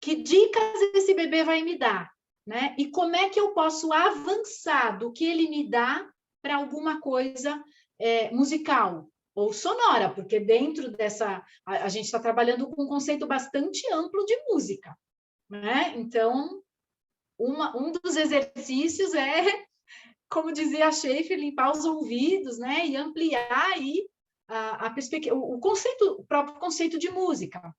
Que dicas esse bebê vai me dar, né? E como é que eu posso avançar do que ele me dá para alguma coisa musical ou sonora, porque dentro dessa... A gente está trabalhando com um conceito bastante amplo de música, né? Então, um dos exercícios é, como dizia a Schaeffer, limpar os ouvidos, né? E ampliar aí a perspectiva, o próprio conceito de música.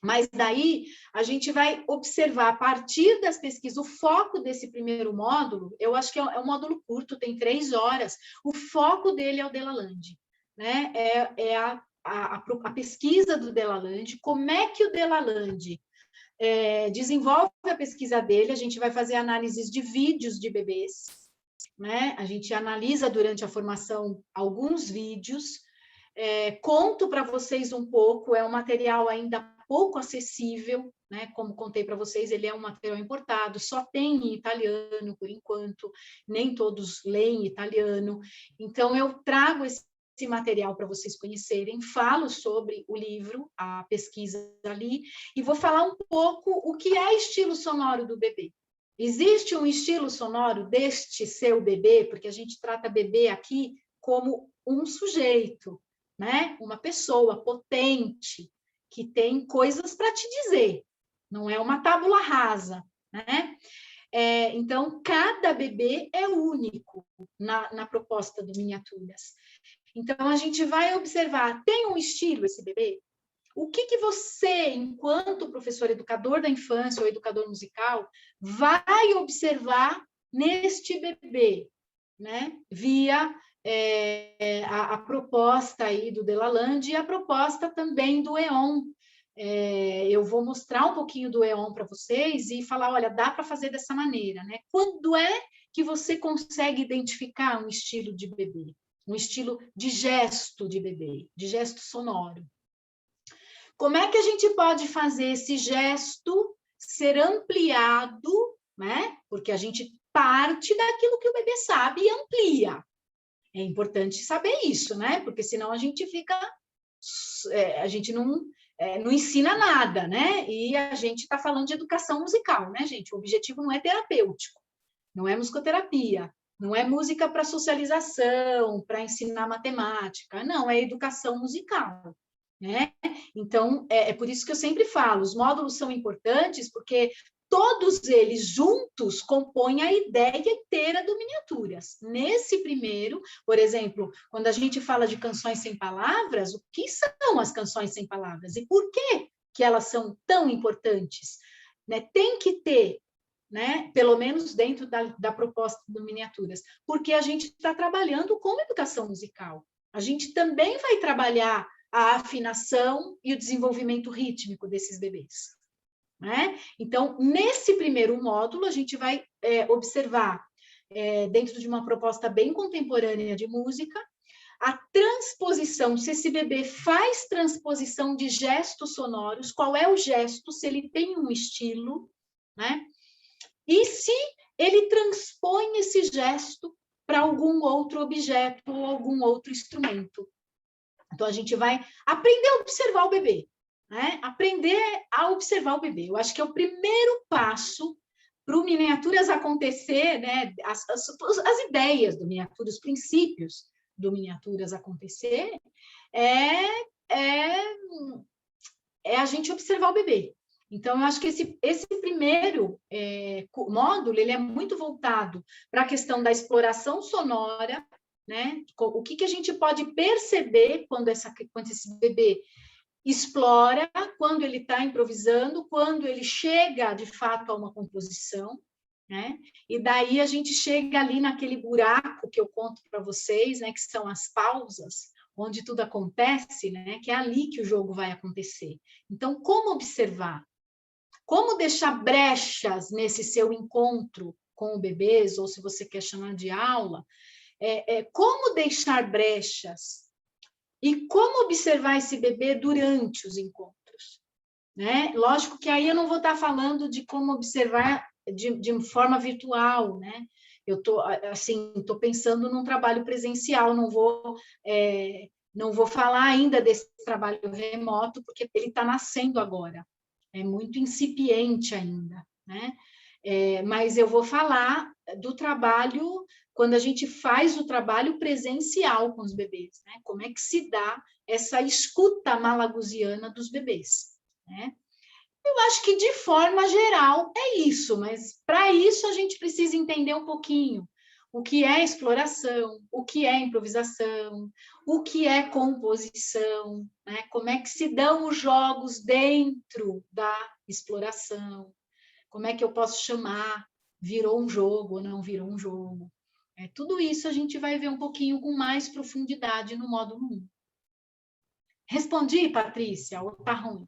Mas daí a gente vai observar a partir das pesquisas, o foco desse primeiro módulo, eu acho que é um módulo curto, tem 3 horas, o foco dele é o Delalande, né? É a pesquisa do Delalande, como é que o Delalande desenvolve a pesquisa dele, a gente vai fazer análises de vídeos de bebês, né? A gente analisa durante a formação alguns vídeos, conto para vocês um pouco, é um material ainda pouco acessível, né? Como contei para vocês, ele é um material importado, só tem em italiano por enquanto, nem todos leem italiano, então eu trago esse material para vocês conhecerem, falo sobre o livro, a pesquisa ali, e vou falar um pouco o que é estilo sonoro do bebê. Existe um estilo sonoro deste seu bebê, porque a gente trata bebê aqui como um sujeito, né? Uma pessoa potente, que tem coisas para te dizer, não é uma tábula rasa, né? Então, cada bebê é único na proposta do Miniaturas. Então, a gente vai observar, tem um estilo esse bebê? O que você, enquanto professor educador da infância ou educador musical, vai observar neste bebê, né? Via a proposta aí do Delalande e a proposta também do EON. Eu vou mostrar um pouquinho do EON para vocês e falar, olha, dá para fazer dessa maneira, né? Quando é que você consegue identificar um estilo de bebê? Um estilo de gesto de bebê, de gesto sonoro. Como é que a gente pode fazer esse gesto ser ampliado, né? Porque a gente parte daquilo que o bebê sabe e amplia. É importante saber isso, né? Porque senão a gente fica... a gente não ensina nada, né? E a gente está falando de educação musical, né, gente? O objetivo não é terapêutico, não é musicoterapia, não é música para socialização, para ensinar matemática, não, é educação musical, né? Então, é por isso que eu sempre falo, os módulos são importantes porque todos eles juntos compõem a ideia inteira do Miniaturas. Nesse primeiro, por exemplo, quando a gente fala de canções sem palavras, o que são as canções sem palavras? E por que elas são tão importantes? Né? Tem que ter, né? Pelo menos dentro da proposta do Miniaturas, porque a gente está trabalhando com educação musical. A gente também vai trabalhar a afinação e o desenvolvimento rítmico desses bebês. Né? Então, nesse primeiro módulo, a gente vai observar, dentro de uma proposta bem contemporânea de música, a transposição, se esse bebê faz transposição de gestos sonoros, qual é o gesto, se ele tem um estilo, né? E se ele transpõe esse gesto para algum outro objeto ou algum outro instrumento. Então, a gente vai aprender a observar o bebê. Né? Aprender a observar o bebê. Eu acho que é o primeiro passo para o Miniaturas acontecer, né? As ideias do Miniaturas, os princípios do Miniaturas acontecer, é a gente observar o bebê. Então, eu acho que esse primeiro módulo, ele é muito voltado para a questão da exploração sonora, né? O que a gente pode perceber quando esse bebê explora, quando ele está improvisando, quando ele chega, de fato, a uma composição, né? E daí a gente chega ali naquele buraco que eu conto para vocês, né? Que são as pausas, onde tudo acontece, né? Que é ali que o jogo vai acontecer. Então, como observar? Como deixar brechas nesse seu encontro com o bebês, ou se você quer chamar de aula, como deixar brechas e como observar esse bebê durante os encontros, né? Lógico que aí eu não vou estar falando de como observar de forma virtual, né? Eu estou assim, tô pensando num trabalho presencial, não vou falar ainda desse trabalho remoto, porque ele está nascendo agora, é muito incipiente ainda, né? Mas eu vou falar do trabalho, quando a gente faz o trabalho presencial com os bebês, né? Como é que se dá essa escuta malagusiana dos bebês, né? Eu acho que, de forma geral, é isso, mas para isso a gente precisa entender um pouquinho o que é exploração, o que é improvisação, o que é composição, né? Como é que se dão os jogos dentro da exploração, como é que eu posso chamar, virou um jogo ou não virou um jogo. Tudo isso a gente vai ver um pouquinho com mais profundidade no módulo 1. Respondi, Patrícia, ou tá ruim?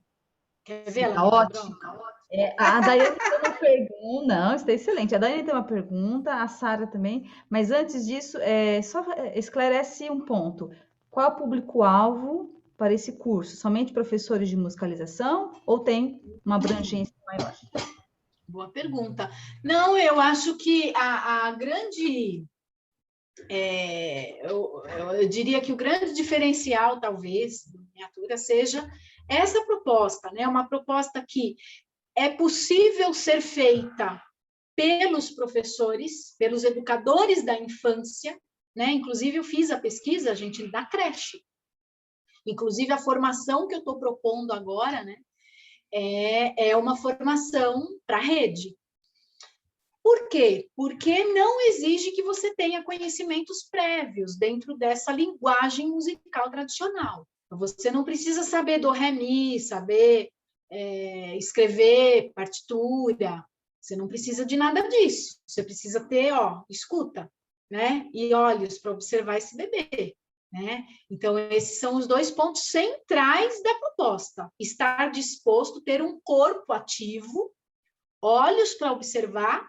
Quer ver ela Tá me dar ótimo. bronca? A Daiane tem uma pergunta, não, está excelente. A Daiane tem uma pergunta, a Sara também, mas antes disso, só esclarece um ponto. Qual é o público-alvo para esse curso? Somente professores de musicalização ou tem uma abrangência maior? Boa pergunta. Não, eu acho que a grande... eu diria que o grande diferencial, talvez, da miniatura, seja essa proposta, né? Uma proposta que é possível ser feita pelos professores, pelos educadores da infância, né? Inclusive, eu fiz a pesquisa, gente, da creche. Inclusive, a formação que eu estou propondo agora, né? É uma formação para a rede. Por quê? Porque não exige que você tenha conhecimentos prévios dentro dessa linguagem musical tradicional. Você não precisa saber do ré, mi, saber escrever partitura, você não precisa de nada disso. Você precisa ter, escuta, né? E olhos para observar esse bebê, né? Então, esses são os 2 pontos centrais da proposta. Estar disposto a ter um corpo ativo, olhos para observar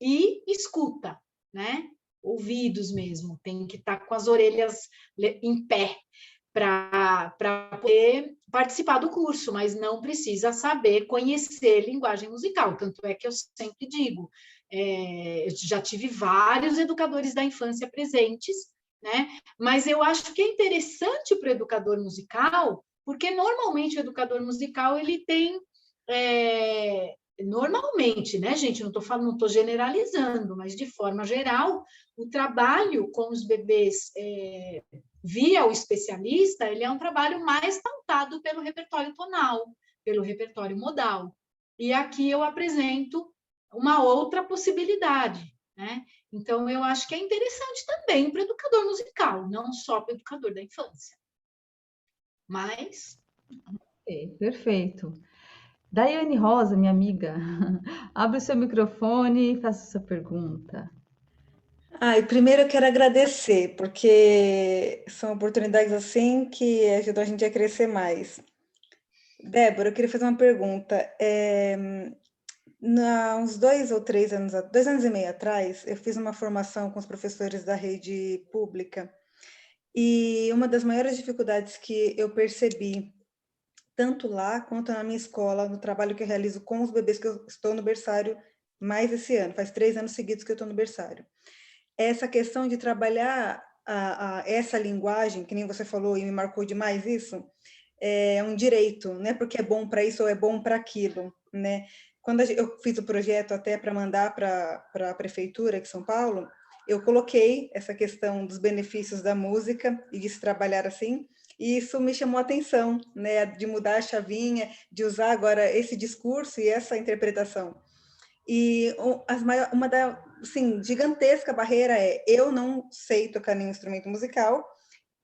e escuta, né? Ouvidos mesmo, tem que estar com as orelhas em pé para poder participar do curso, mas não precisa saber conhecer linguagem musical. Tanto é que eu sempre digo, eu já tive vários educadores da infância presentes, né? Mas eu acho que é interessante para o educador musical, porque normalmente o educador musical ele tem normalmente, né, gente? Não estou generalizando, mas de forma geral, o trabalho com os bebês via o especialista, ele é um trabalho mais pautado pelo repertório tonal, pelo repertório modal. E aqui eu apresento uma outra possibilidade, né? Então, eu acho que é interessante também para o educador musical, não só para o educador da infância. Mas... Perfeito. Daiane Rosa, minha amiga, abre o seu microfone e faça sua pergunta. E primeiro eu quero agradecer, porque são oportunidades assim que ajudam a gente a crescer mais. Débora, eu queria fazer uma pergunta. Há uns 2 ou 3 anos, 2 anos e meio atrás, eu fiz uma formação com os professores da rede pública e uma das maiores dificuldades que eu percebi, tanto lá quanto na minha escola, no trabalho que eu realizo com os bebês, que eu estou no berçário mais esse ano, faz 3 anos seguidos que eu estou no berçário, essa questão de trabalhar essa linguagem, que nem você falou e me marcou demais isso, é um direito, não é porque é bom para isso ou é bom para aquilo, né? Quando eu fiz o projeto até para mandar para a prefeitura de São Paulo, eu coloquei essa questão dos benefícios da música e de se trabalhar assim, e isso me chamou a atenção, né? De mudar a chavinha, de usar agora esse discurso e essa interpretação. E uma da, assim, gigantesca barreira é: eu não sei tocar nenhum instrumento musical,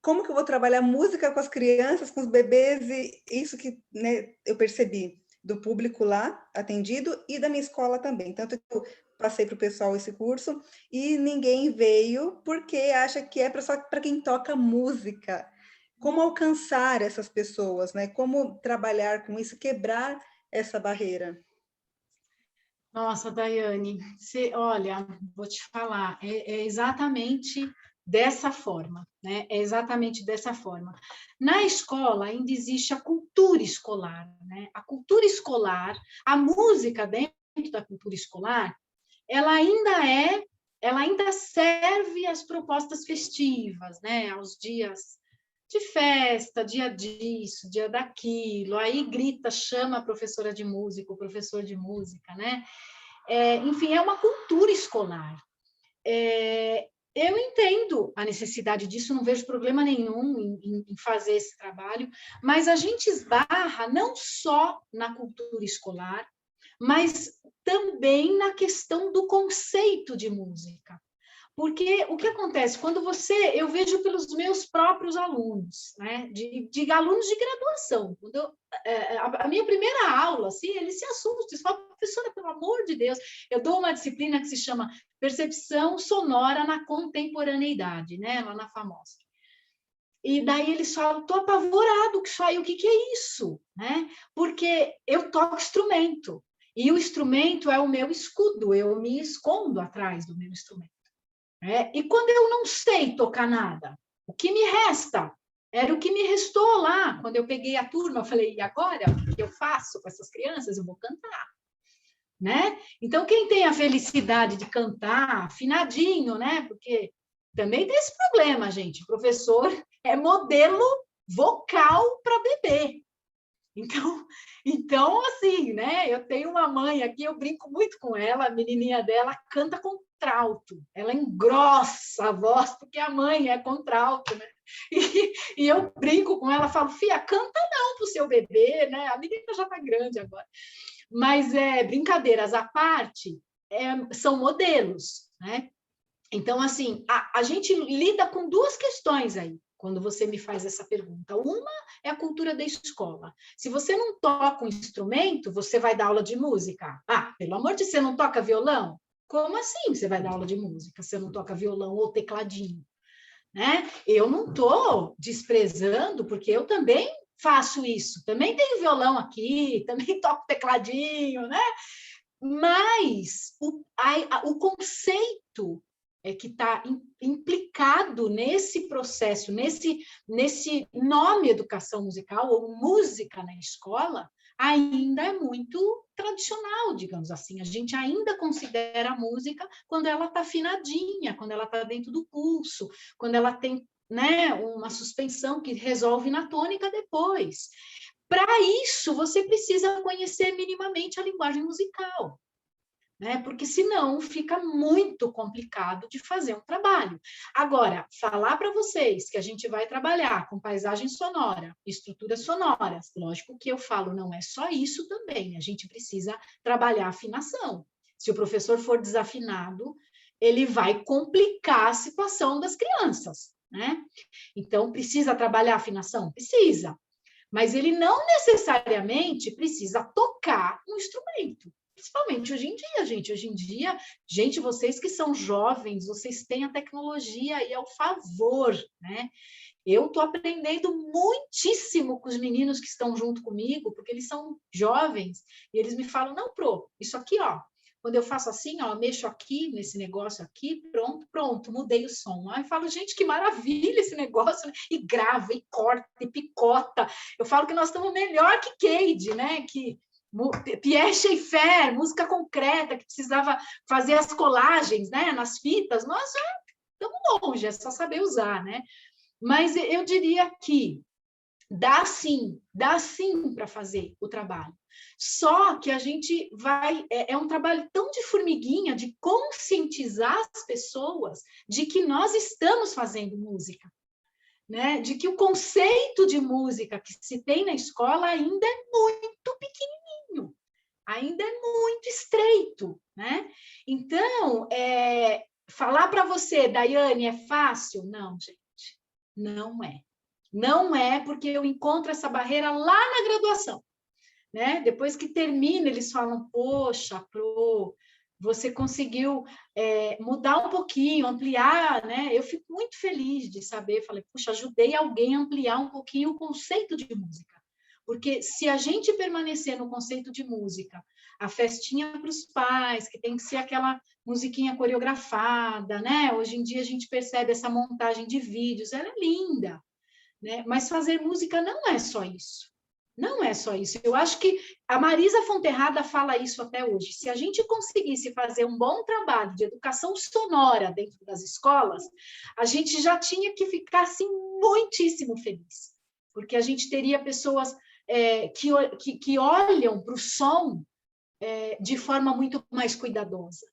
como que eu vou trabalhar música com as crianças, com os bebês? E isso que, né, eu percebi do público lá atendido e da minha escola também. Tanto que eu passei para o pessoal esse curso e ninguém veio porque acha que é só para quem toca música. Como alcançar essas pessoas, né? Como trabalhar com isso, quebrar essa barreira? Nossa, Daiane, olha, vou te falar, é exatamente dessa forma, né? É exatamente dessa forma. Na escola ainda existe a cultura escolar, né? A cultura escolar, a música dentro da cultura escolar, ela ainda serve às propostas festivas, né? Aos dias de festa, dia disso, dia daquilo, aí grita, chama a professora de música, o professor de música, né? Enfim, é uma cultura escolar. Eu entendo a necessidade disso, não vejo problema nenhum em fazer esse trabalho, mas a gente esbarra não só na cultura escolar, mas também na questão do conceito de música. Porque o que acontece? Eu vejo pelos meus próprios alunos, né? De alunos de graduação. A minha primeira aula, assim, eles se assustam, eles falam, professora, pelo amor de Deus, eu dou uma disciplina que se chama Percepção Sonora na Contemporaneidade, né? Lá na FAMOSC. E daí eles falam, estou apavorado com isso aí, o que é isso? Né? Porque eu toco instrumento, e o instrumento é o meu escudo, eu me escondo atrás do meu instrumento. E quando eu não sei tocar nada, o que me resta? Era o que me restou lá, quando eu peguei a turma, eu falei, e agora, o que eu faço com essas crianças? Eu vou cantar. Né? Então, quem tem a felicidade de cantar afinadinho, né? Porque também tem esse problema, gente, o professor é modelo vocal para bebê. Então, assim, né? Eu tenho uma mãe aqui, eu brinco muito com ela, a menininha dela canta contralto, ela engrossa a voz, porque a mãe é contralto, né? E eu brinco com ela, falo, filha, canta não pro seu bebê, né? A menina já tá grande agora. Mas, brincadeiras à parte, são modelos, né? Então, assim, a gente lida com duas questões aí, quando você me faz essa pergunta. Uma é a cultura da escola. Se você não toca um instrumento, você vai dar aula de música. Ah, pelo amor de Deus, você não toca violão? Como assim você vai dar aula de música se você não toca violão ou tecladinho? Né? Eu não estou desprezando, porque eu também faço isso. Também tenho violão aqui, também toco tecladinho, né? Mas o conceito que está implicado nesse processo, nesse nome educação musical, ou música na escola, ainda é muito tradicional, digamos assim. A gente ainda considera a música quando ela está afinadinha, quando ela está dentro do pulso, quando ela tem, né, uma suspensão que resolve na tônica depois. Para isso, você precisa conhecer minimamente a linguagem musical, né? Porque senão fica muito complicado de fazer um trabalho. Agora, falar para vocês que a gente vai trabalhar com paisagem sonora, estruturas sonoras, lógico que eu falo, não é só isso também, a gente precisa trabalhar a afinação. Se o professor for desafinado, ele vai complicar a situação das crianças, né? Então, precisa trabalhar a afinação? Precisa. Mas ele não necessariamente precisa tocar um instrumento. Principalmente hoje em dia, gente. Hoje em dia, gente, vocês que são jovens, vocês têm a tecnologia aí ao favor, né? Eu estou aprendendo muitíssimo com os meninos que estão junto comigo, porque eles são jovens, e eles me falam, não, Pro, isso aqui, ó, quando eu faço assim, ó, mexo aqui, nesse negócio aqui, pronto, mudei o som. Aí eu falo, gente, que maravilha esse negócio, né? E grava, e corta, e picota. Eu falo que nós estamos melhor que Cade, né? Que Pierre Schaeffer, música concreta, que precisava fazer as colagens, né? Nas fitas, nós já estamos longe, é só saber usar, né? Mas eu diria que dá sim para fazer o trabalho. Só que a gente vai... É um trabalho tão de formiguinha, de conscientizar as pessoas de que nós estamos fazendo música, né? De que o conceito de música que se tem na escola ainda é muito pequenininho, ainda é muito estreito, né? Então, falar para você, Daiane, é fácil? Não, gente, não é. Não é, porque eu encontro essa barreira lá na graduação, né? Depois que termina, eles falam, poxa, Pro, você conseguiu mudar um pouquinho, ampliar, né? Eu fico muito feliz de saber, falei, puxa, ajudei alguém a ampliar um pouquinho o conceito de música. Porque se a gente permanecer no conceito de música, a festinha para os pais, que tem que ser aquela musiquinha coreografada, né? Hoje em dia a gente percebe essa montagem de vídeos, ela é linda, né? Mas fazer música não é só isso. Não é só isso. Eu acho que a Marisa Fonterrada fala isso até hoje. Se a gente conseguisse fazer um bom trabalho de educação sonora dentro das escolas, a gente já tinha que ficar assim, muitíssimo feliz. Porque a gente teria pessoas que olham para o som de forma muito mais cuidadosa,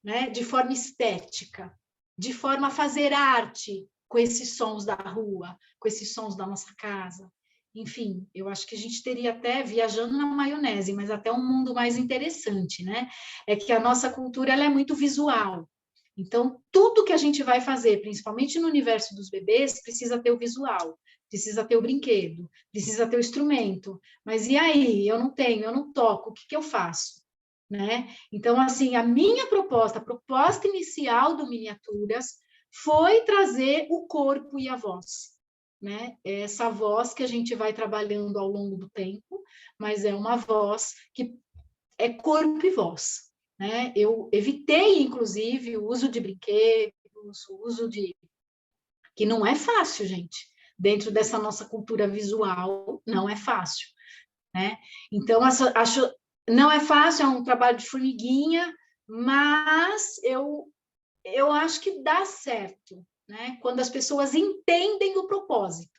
né? De forma estética, de forma a fazer arte com esses sons da rua, com esses sons da nossa casa. Enfim, eu acho que a gente teria até, viajando na maionese, mas até um mundo mais interessante, né? É que a nossa cultura ela é muito visual. Então, tudo que a gente vai fazer, principalmente no universo dos bebês, precisa ter o visual, precisa ter o brinquedo, precisa ter o instrumento. Mas e aí? Eu não tenho, eu não toco, o que eu faço? Né? Então, assim, a minha proposta, a proposta inicial do Miniaturas foi trazer o corpo e a voz, né? Essa voz que a gente vai trabalhando ao longo do tempo, mas é uma voz que é corpo e voz, né? Eu evitei, inclusive, o uso de brinquedos, o uso de... que não é fácil, gente. Dentro dessa nossa cultura visual, não é fácil, né? Então, acho não é fácil, é um trabalho de formiguinha, mas eu acho que dá certo, né? Quando as pessoas entendem o propósito.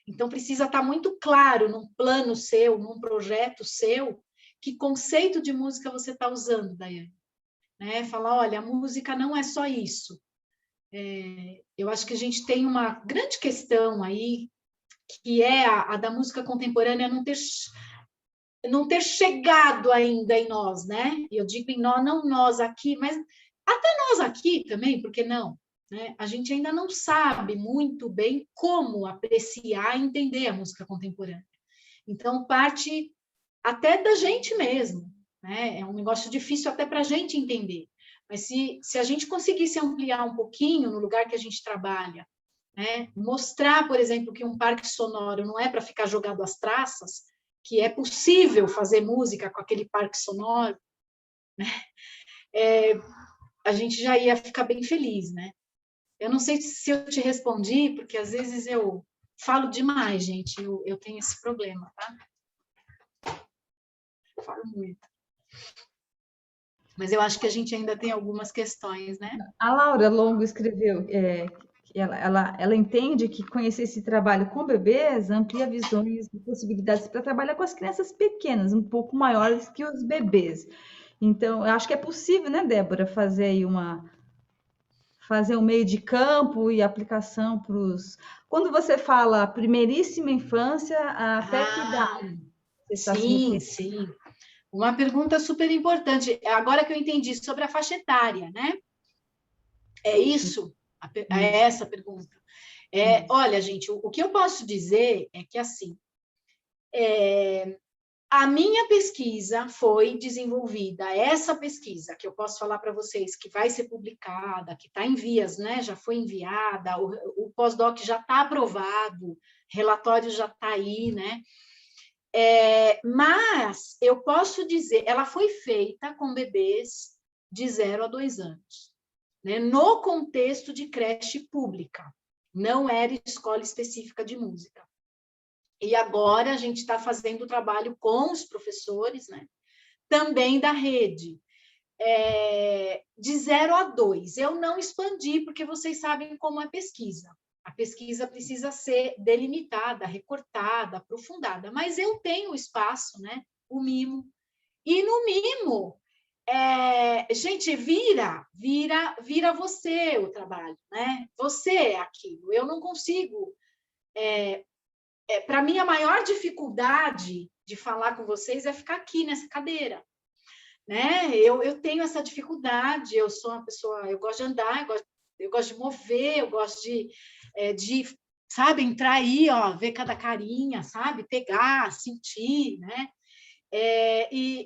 Então, precisa estar muito claro num plano seu, num projeto seu, que conceito de música você está usando, Daiane. Né? Falar, olha, a música não é só isso. Eu acho que a gente tem uma grande questão aí, que é a da música contemporânea não ter chegado ainda em nós, né? Eu digo em nós, não nós aqui, mas até nós aqui também, por que não? Né? A gente ainda não sabe muito bem como apreciar e entender a música contemporânea. Então, parte até da gente mesmo, né? É um negócio difícil até para a gente entender. Mas se a gente conseguisse ampliar um pouquinho no lugar que a gente trabalha, né? Mostrar, por exemplo, que um parque sonoro não é para ficar jogado às traças, que é possível fazer música com aquele parque sonoro, né? A gente já ia ficar bem feliz, né? Eu não sei se eu te respondi, porque às vezes eu falo demais, gente, eu tenho esse problema, tá? Eu falo muito. Mas eu acho que a gente ainda tem algumas questões, né? A Laura Longo escreveu que ela entende que conhecer esse trabalho com bebês amplia visões e possibilidades para trabalhar com as crianças pequenas, um pouco maiores que os bebês. Então, eu acho que é possível, né, Débora, fazer um meio de campo e aplicação para os... Quando você fala primeiríssima infância, até que idade você está se referindo? Sim. Uma pergunta super importante. Agora que eu entendi sobre a faixa etária, né? É isso? É essa a pergunta. Olha, gente, o que eu posso dizer é que, assim, a minha pesquisa foi desenvolvida, essa pesquisa que eu posso falar para vocês, que vai ser publicada, que está em vias, né? Já foi enviada, o pós-doc já está aprovado, relatório já está aí, né? Mas eu posso dizer, ela foi feita com bebês de 0 a 2 anos, né? No contexto de creche pública, não era escola específica de música. E agora a gente está fazendo o trabalho com os professores, né? Também da rede, de 0 a 2. Eu não expandi, porque vocês sabem como é pesquisa. A pesquisa precisa ser delimitada, recortada, aprofundada, mas eu tenho espaço, né? O mimo. E no mimo, gente, vira você o trabalho, né? Você é aquilo. Eu não consigo... para mim, a maior dificuldade de falar com vocês é ficar aqui nessa cadeira, né? Eu tenho essa dificuldade, eu sou uma pessoa, eu gosto de andar, eu gosto de mover, eu gosto de sabe, entrar aí, ó, ver cada carinha, sabe? Pegar, sentir, né? E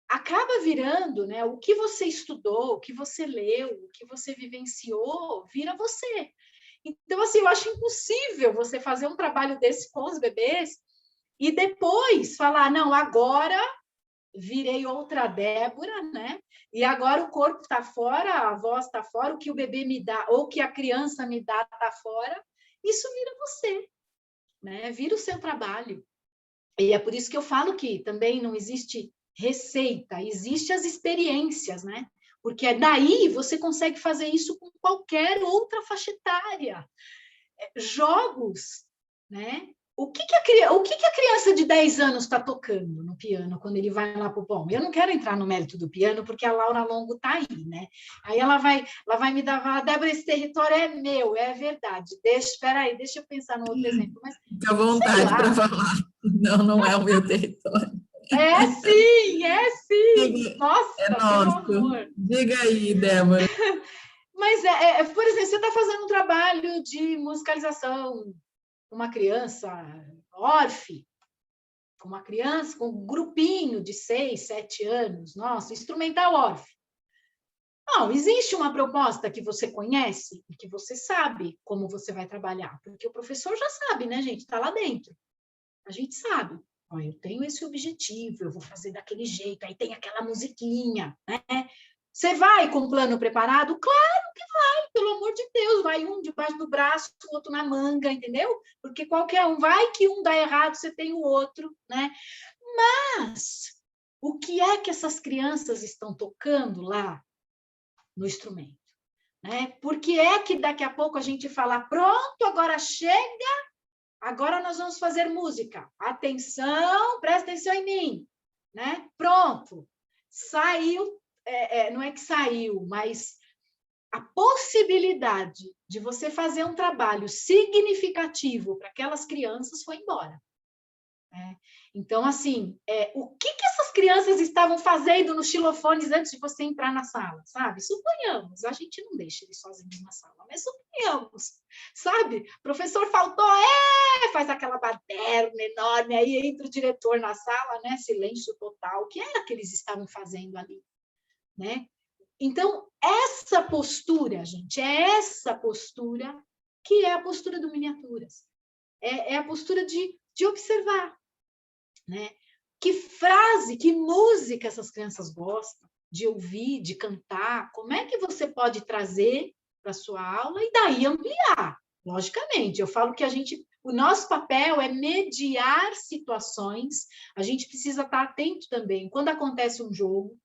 acaba virando, né? O que você estudou, o que você leu, o que você vivenciou, vira você. Então, assim, eu acho impossível você fazer um trabalho desse com os bebês e depois falar, não, agora virei outra Débora, né? E agora o corpo está fora, a voz está fora, o que o bebê me dá, ou o que a criança me dá está fora. Isso vira você, né? Vira o seu trabalho. E é por isso que eu falo que também não existe receita, existe as experiências, né? Porque daí você consegue fazer isso com qualquer outra faixa etária. Jogos, né? O que a criança de 10 anos está tocando no piano quando ele vai lá para o bom? Eu não quero entrar no mérito do piano, porque a Laura Longo está aí, né? Aí ela vai me dar, Débora, esse território é meu, é verdade. Espera aí, deixa eu pensar no outro exemplo. Mas, fica à vontade para falar. Não, não é o meu território. É sim, é sim. Nossa, é pelo nosso. amor. Diga aí, Débora. Mas, por exemplo, você está fazendo um trabalho de musicalização com uma criança órfã, com uma criança, com um grupinho de 6, 7 anos, nossa, instrumental órfã. Não, existe uma proposta que você conhece e que você sabe como você vai trabalhar, porque o professor já sabe, né, gente? Está lá dentro. A gente sabe. Ó, eu tenho esse objetivo, eu vou fazer daquele jeito, aí tem aquela musiquinha, né? Você vai com o plano preparado? Claro que vai, pelo amor de Deus, vai um debaixo do braço, o outro na manga, entendeu? Porque qualquer um, vai que um dá errado, você tem o outro, né? Mas o que é que essas crianças estão tocando lá no instrumento? Né? Por que é que daqui a pouco a gente fala, pronto, agora chega, agora nós vamos fazer música. Atenção, presta atenção em mim. Né? Pronto. Saiu, não é que saiu, mas a possibilidade de você fazer um trabalho significativo para aquelas crianças foi embora. Né? Então, assim, o que essas crianças estavam fazendo nos xilofones antes de você entrar na sala, sabe? Suponhamos, a gente não deixa eles sozinhos na sala, mas suponhamos, sabe? O professor faltou, faz aquela baderna enorme, aí entra o diretor na sala, né? Silêncio total. O que era que eles estavam fazendo ali, né? Então, essa postura, gente, é essa postura que é a postura do Miniaturas. É a postura de observar, né? Que frase, que música essas crianças gostam de ouvir, de cantar, como é que você pode trazer para a sua aula e daí ampliar, logicamente. Eu falo que o nosso papel é mediar situações, a gente precisa estar atento também quando acontece um jogo,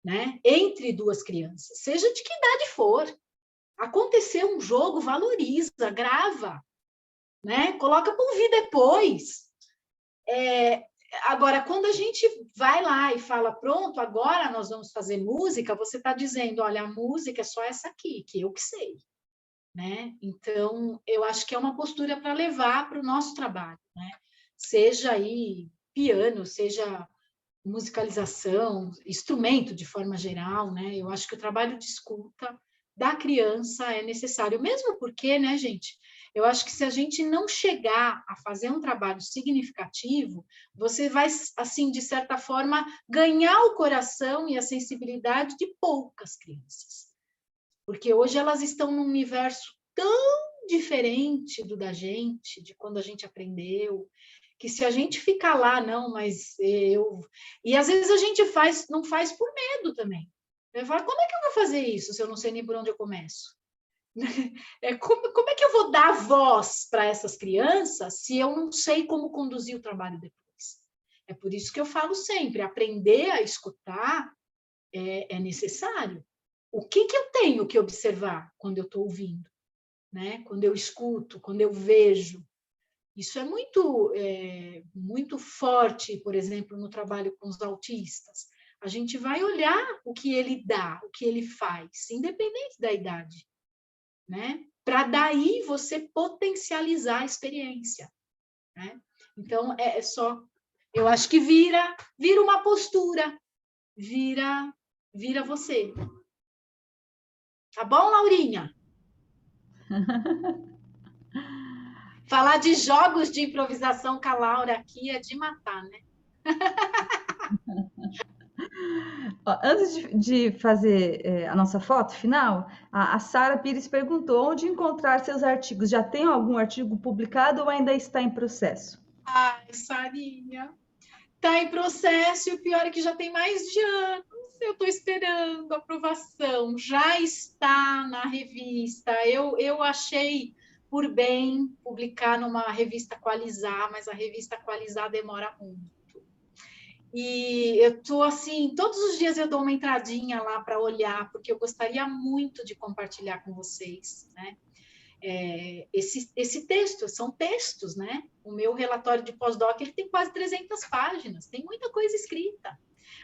né, entre duas crianças, seja de que idade for. Aconteceu um jogo, valoriza, grava, né? Coloca para ouvir depois. Agora, quando a gente vai lá e fala, pronto, agora nós vamos fazer música, você está dizendo, olha, a música é só essa aqui, que eu que sei. Né? Então, eu acho que é uma postura para levar para o nosso trabalho. Né? Seja aí piano, seja musicalização, instrumento de forma geral, né? Eu acho que o trabalho de escuta da criança é necessário, mesmo porque, né, gente, eu acho que se a gente não chegar a fazer um trabalho significativo, você vai, assim, de certa forma, ganhar o coração e a sensibilidade de poucas crianças. Porque hoje elas estão num universo tão diferente do da gente, de quando a gente aprendeu, que se a gente ficar lá, não, mas eu... E às vezes a gente não faz por medo também. Eu falo, como é que eu vou fazer isso se eu não sei nem por onde eu começo? Como é que eu vou dar voz para essas crianças se eu não sei como conduzir o trabalho depois? É por isso que eu falo sempre, aprender a escutar é necessário. O que eu tenho que observar quando eu estou ouvindo? Né? Quando eu escuto, quando eu vejo? Isso é muito forte, por exemplo, no trabalho com os autistas. A gente vai olhar o que ele dá, o que ele faz, independente da idade, né? Para daí você potencializar a experiência, né? Então, eu acho que vira uma postura, vira você. Tá bom, Laurinha? Falar de jogos de improvisação com a Laura aqui é de matar, né? Ó, antes de fazer a nossa foto final, a Sara Pires perguntou onde encontrar seus artigos. Já tem algum artigo publicado ou ainda está em processo? Ai, Sarinha, está em processo e o pior é que já tem mais de anos. Eu estou esperando a aprovação. Já está na revista. Eu achei por bem publicar numa revista Qualizar, mas a revista Qualizar demora muito. E eu estou assim, todos os dias eu dou uma entradinha lá para olhar, porque eu gostaria muito de compartilhar com vocês, né? Esse texto, são textos, né? O meu relatório de pós-doc, ele tem quase 300 páginas, tem muita coisa escrita.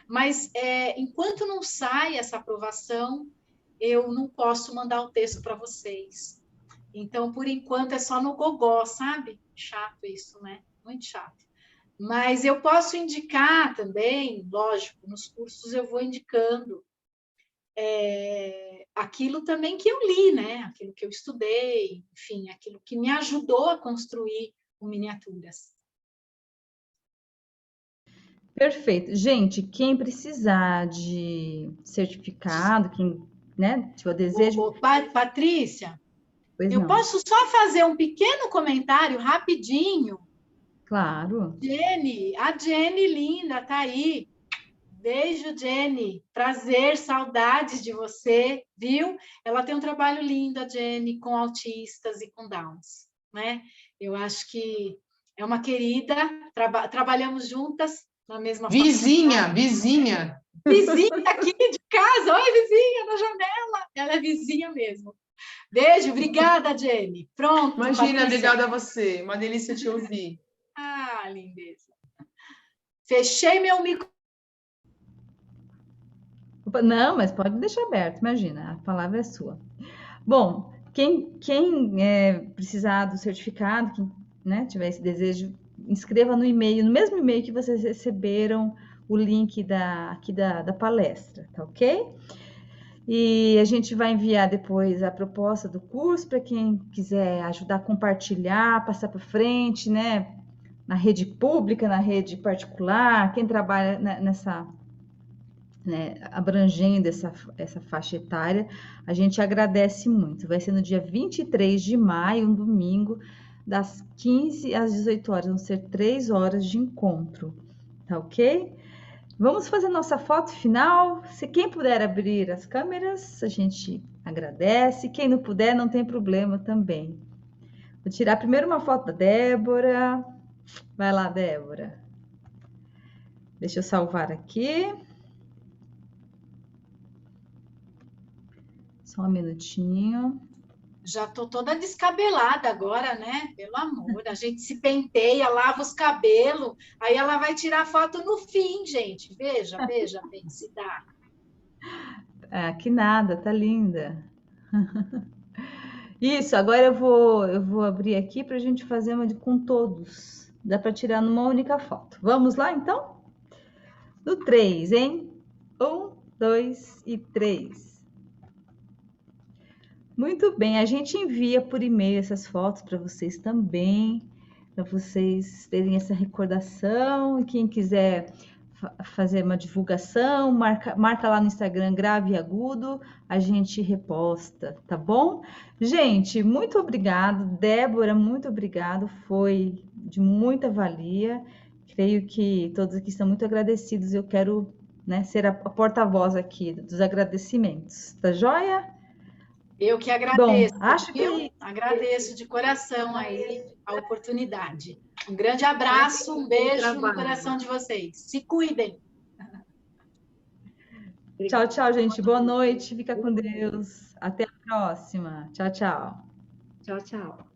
Mas enquanto não sai essa aprovação, eu não posso mandar o texto para vocês. Então, por enquanto, é só no gogó, sabe? Chato isso, né? Muito chato. Mas eu posso indicar também, lógico, nos cursos eu vou indicando aquilo também que eu li, né? Aquilo que eu estudei, enfim, aquilo que me ajudou a construir o Miniaturas. Perfeito. Gente, quem precisar de certificado, quem, né, tiver desejo... Patrícia, Pois eu não. posso só fazer um pequeno comentário rapidinho? Claro. A Jenny linda, tá aí. Beijo, Jenny. Prazer, saudades de você, viu? Ela tem um trabalho lindo, a Jenny, com autistas e com Downs, né? Eu acho que é uma querida, trabalhamos juntas na mesma Vizinha, vizinha. Vizinha aqui de casa. Oi, vizinha, na janela. Ela é vizinha mesmo. Beijo, obrigada, Jenny. Pronto, Imagina, Patrícia. obrigada a você. Uma delícia te ouvir. Ah, lindeza. Fechei meu microfone. Opa, não, mas pode deixar aberto, imagina, a palavra é sua. Bom, quem precisar do certificado, quem, né, tiver esse desejo, inscreva no e-mail, no mesmo e-mail que vocês receberam o link aqui da palestra, tá ok? E a gente vai enviar depois a proposta do curso para quem quiser ajudar a compartilhar, passar para frente, né? Na rede pública, na rede particular, quem trabalha nessa, né, abrangendo essa faixa etária, a gente agradece muito. Vai ser no dia 23 de maio, um domingo, das 15 às 18 horas. Vão ser 3 horas de encontro, tá ok? Vamos fazer nossa foto final. Se quem puder abrir as câmeras, a gente agradece. Quem não puder, não tem problema também. Vou tirar primeiro uma foto da Débora. Vai lá, Débora. Deixa eu salvar aqui. Só um minutinho. Já estou toda descabelada agora, né? Pelo amor, a gente se penteia, lava os cabelos, aí ela vai tirar foto no fim, gente. Veja, veja, bem, se dá. Ah, que nada, tá linda. Isso, agora eu vou abrir aqui para a gente fazer uma com todos. Dá para tirar numa única foto. Vamos lá, então? No 3, hein? 1, 2 e 3. Muito bem, a gente envia por e-mail essas fotos para vocês também, para vocês terem essa recordação. Quem quiser fazer uma divulgação, marca lá no Instagram Grave e Agudo, a gente reposta, tá bom? Gente, muito obrigado. Débora, muito obrigado, foi de muita valia. Creio que todos aqui estão muito agradecidos. Eu quero, né, ser a porta-voz aqui dos agradecimentos, tá joia? Eu que agradeço, Bom, acho viu? que Agradeço de coração aí a oportunidade. Um grande abraço, um beijo no coração de vocês. Se cuidem. tchau, tchau, gente. Boa noite. Fica com Deus. Até a próxima. Tchau, tchau. Tchau, tchau.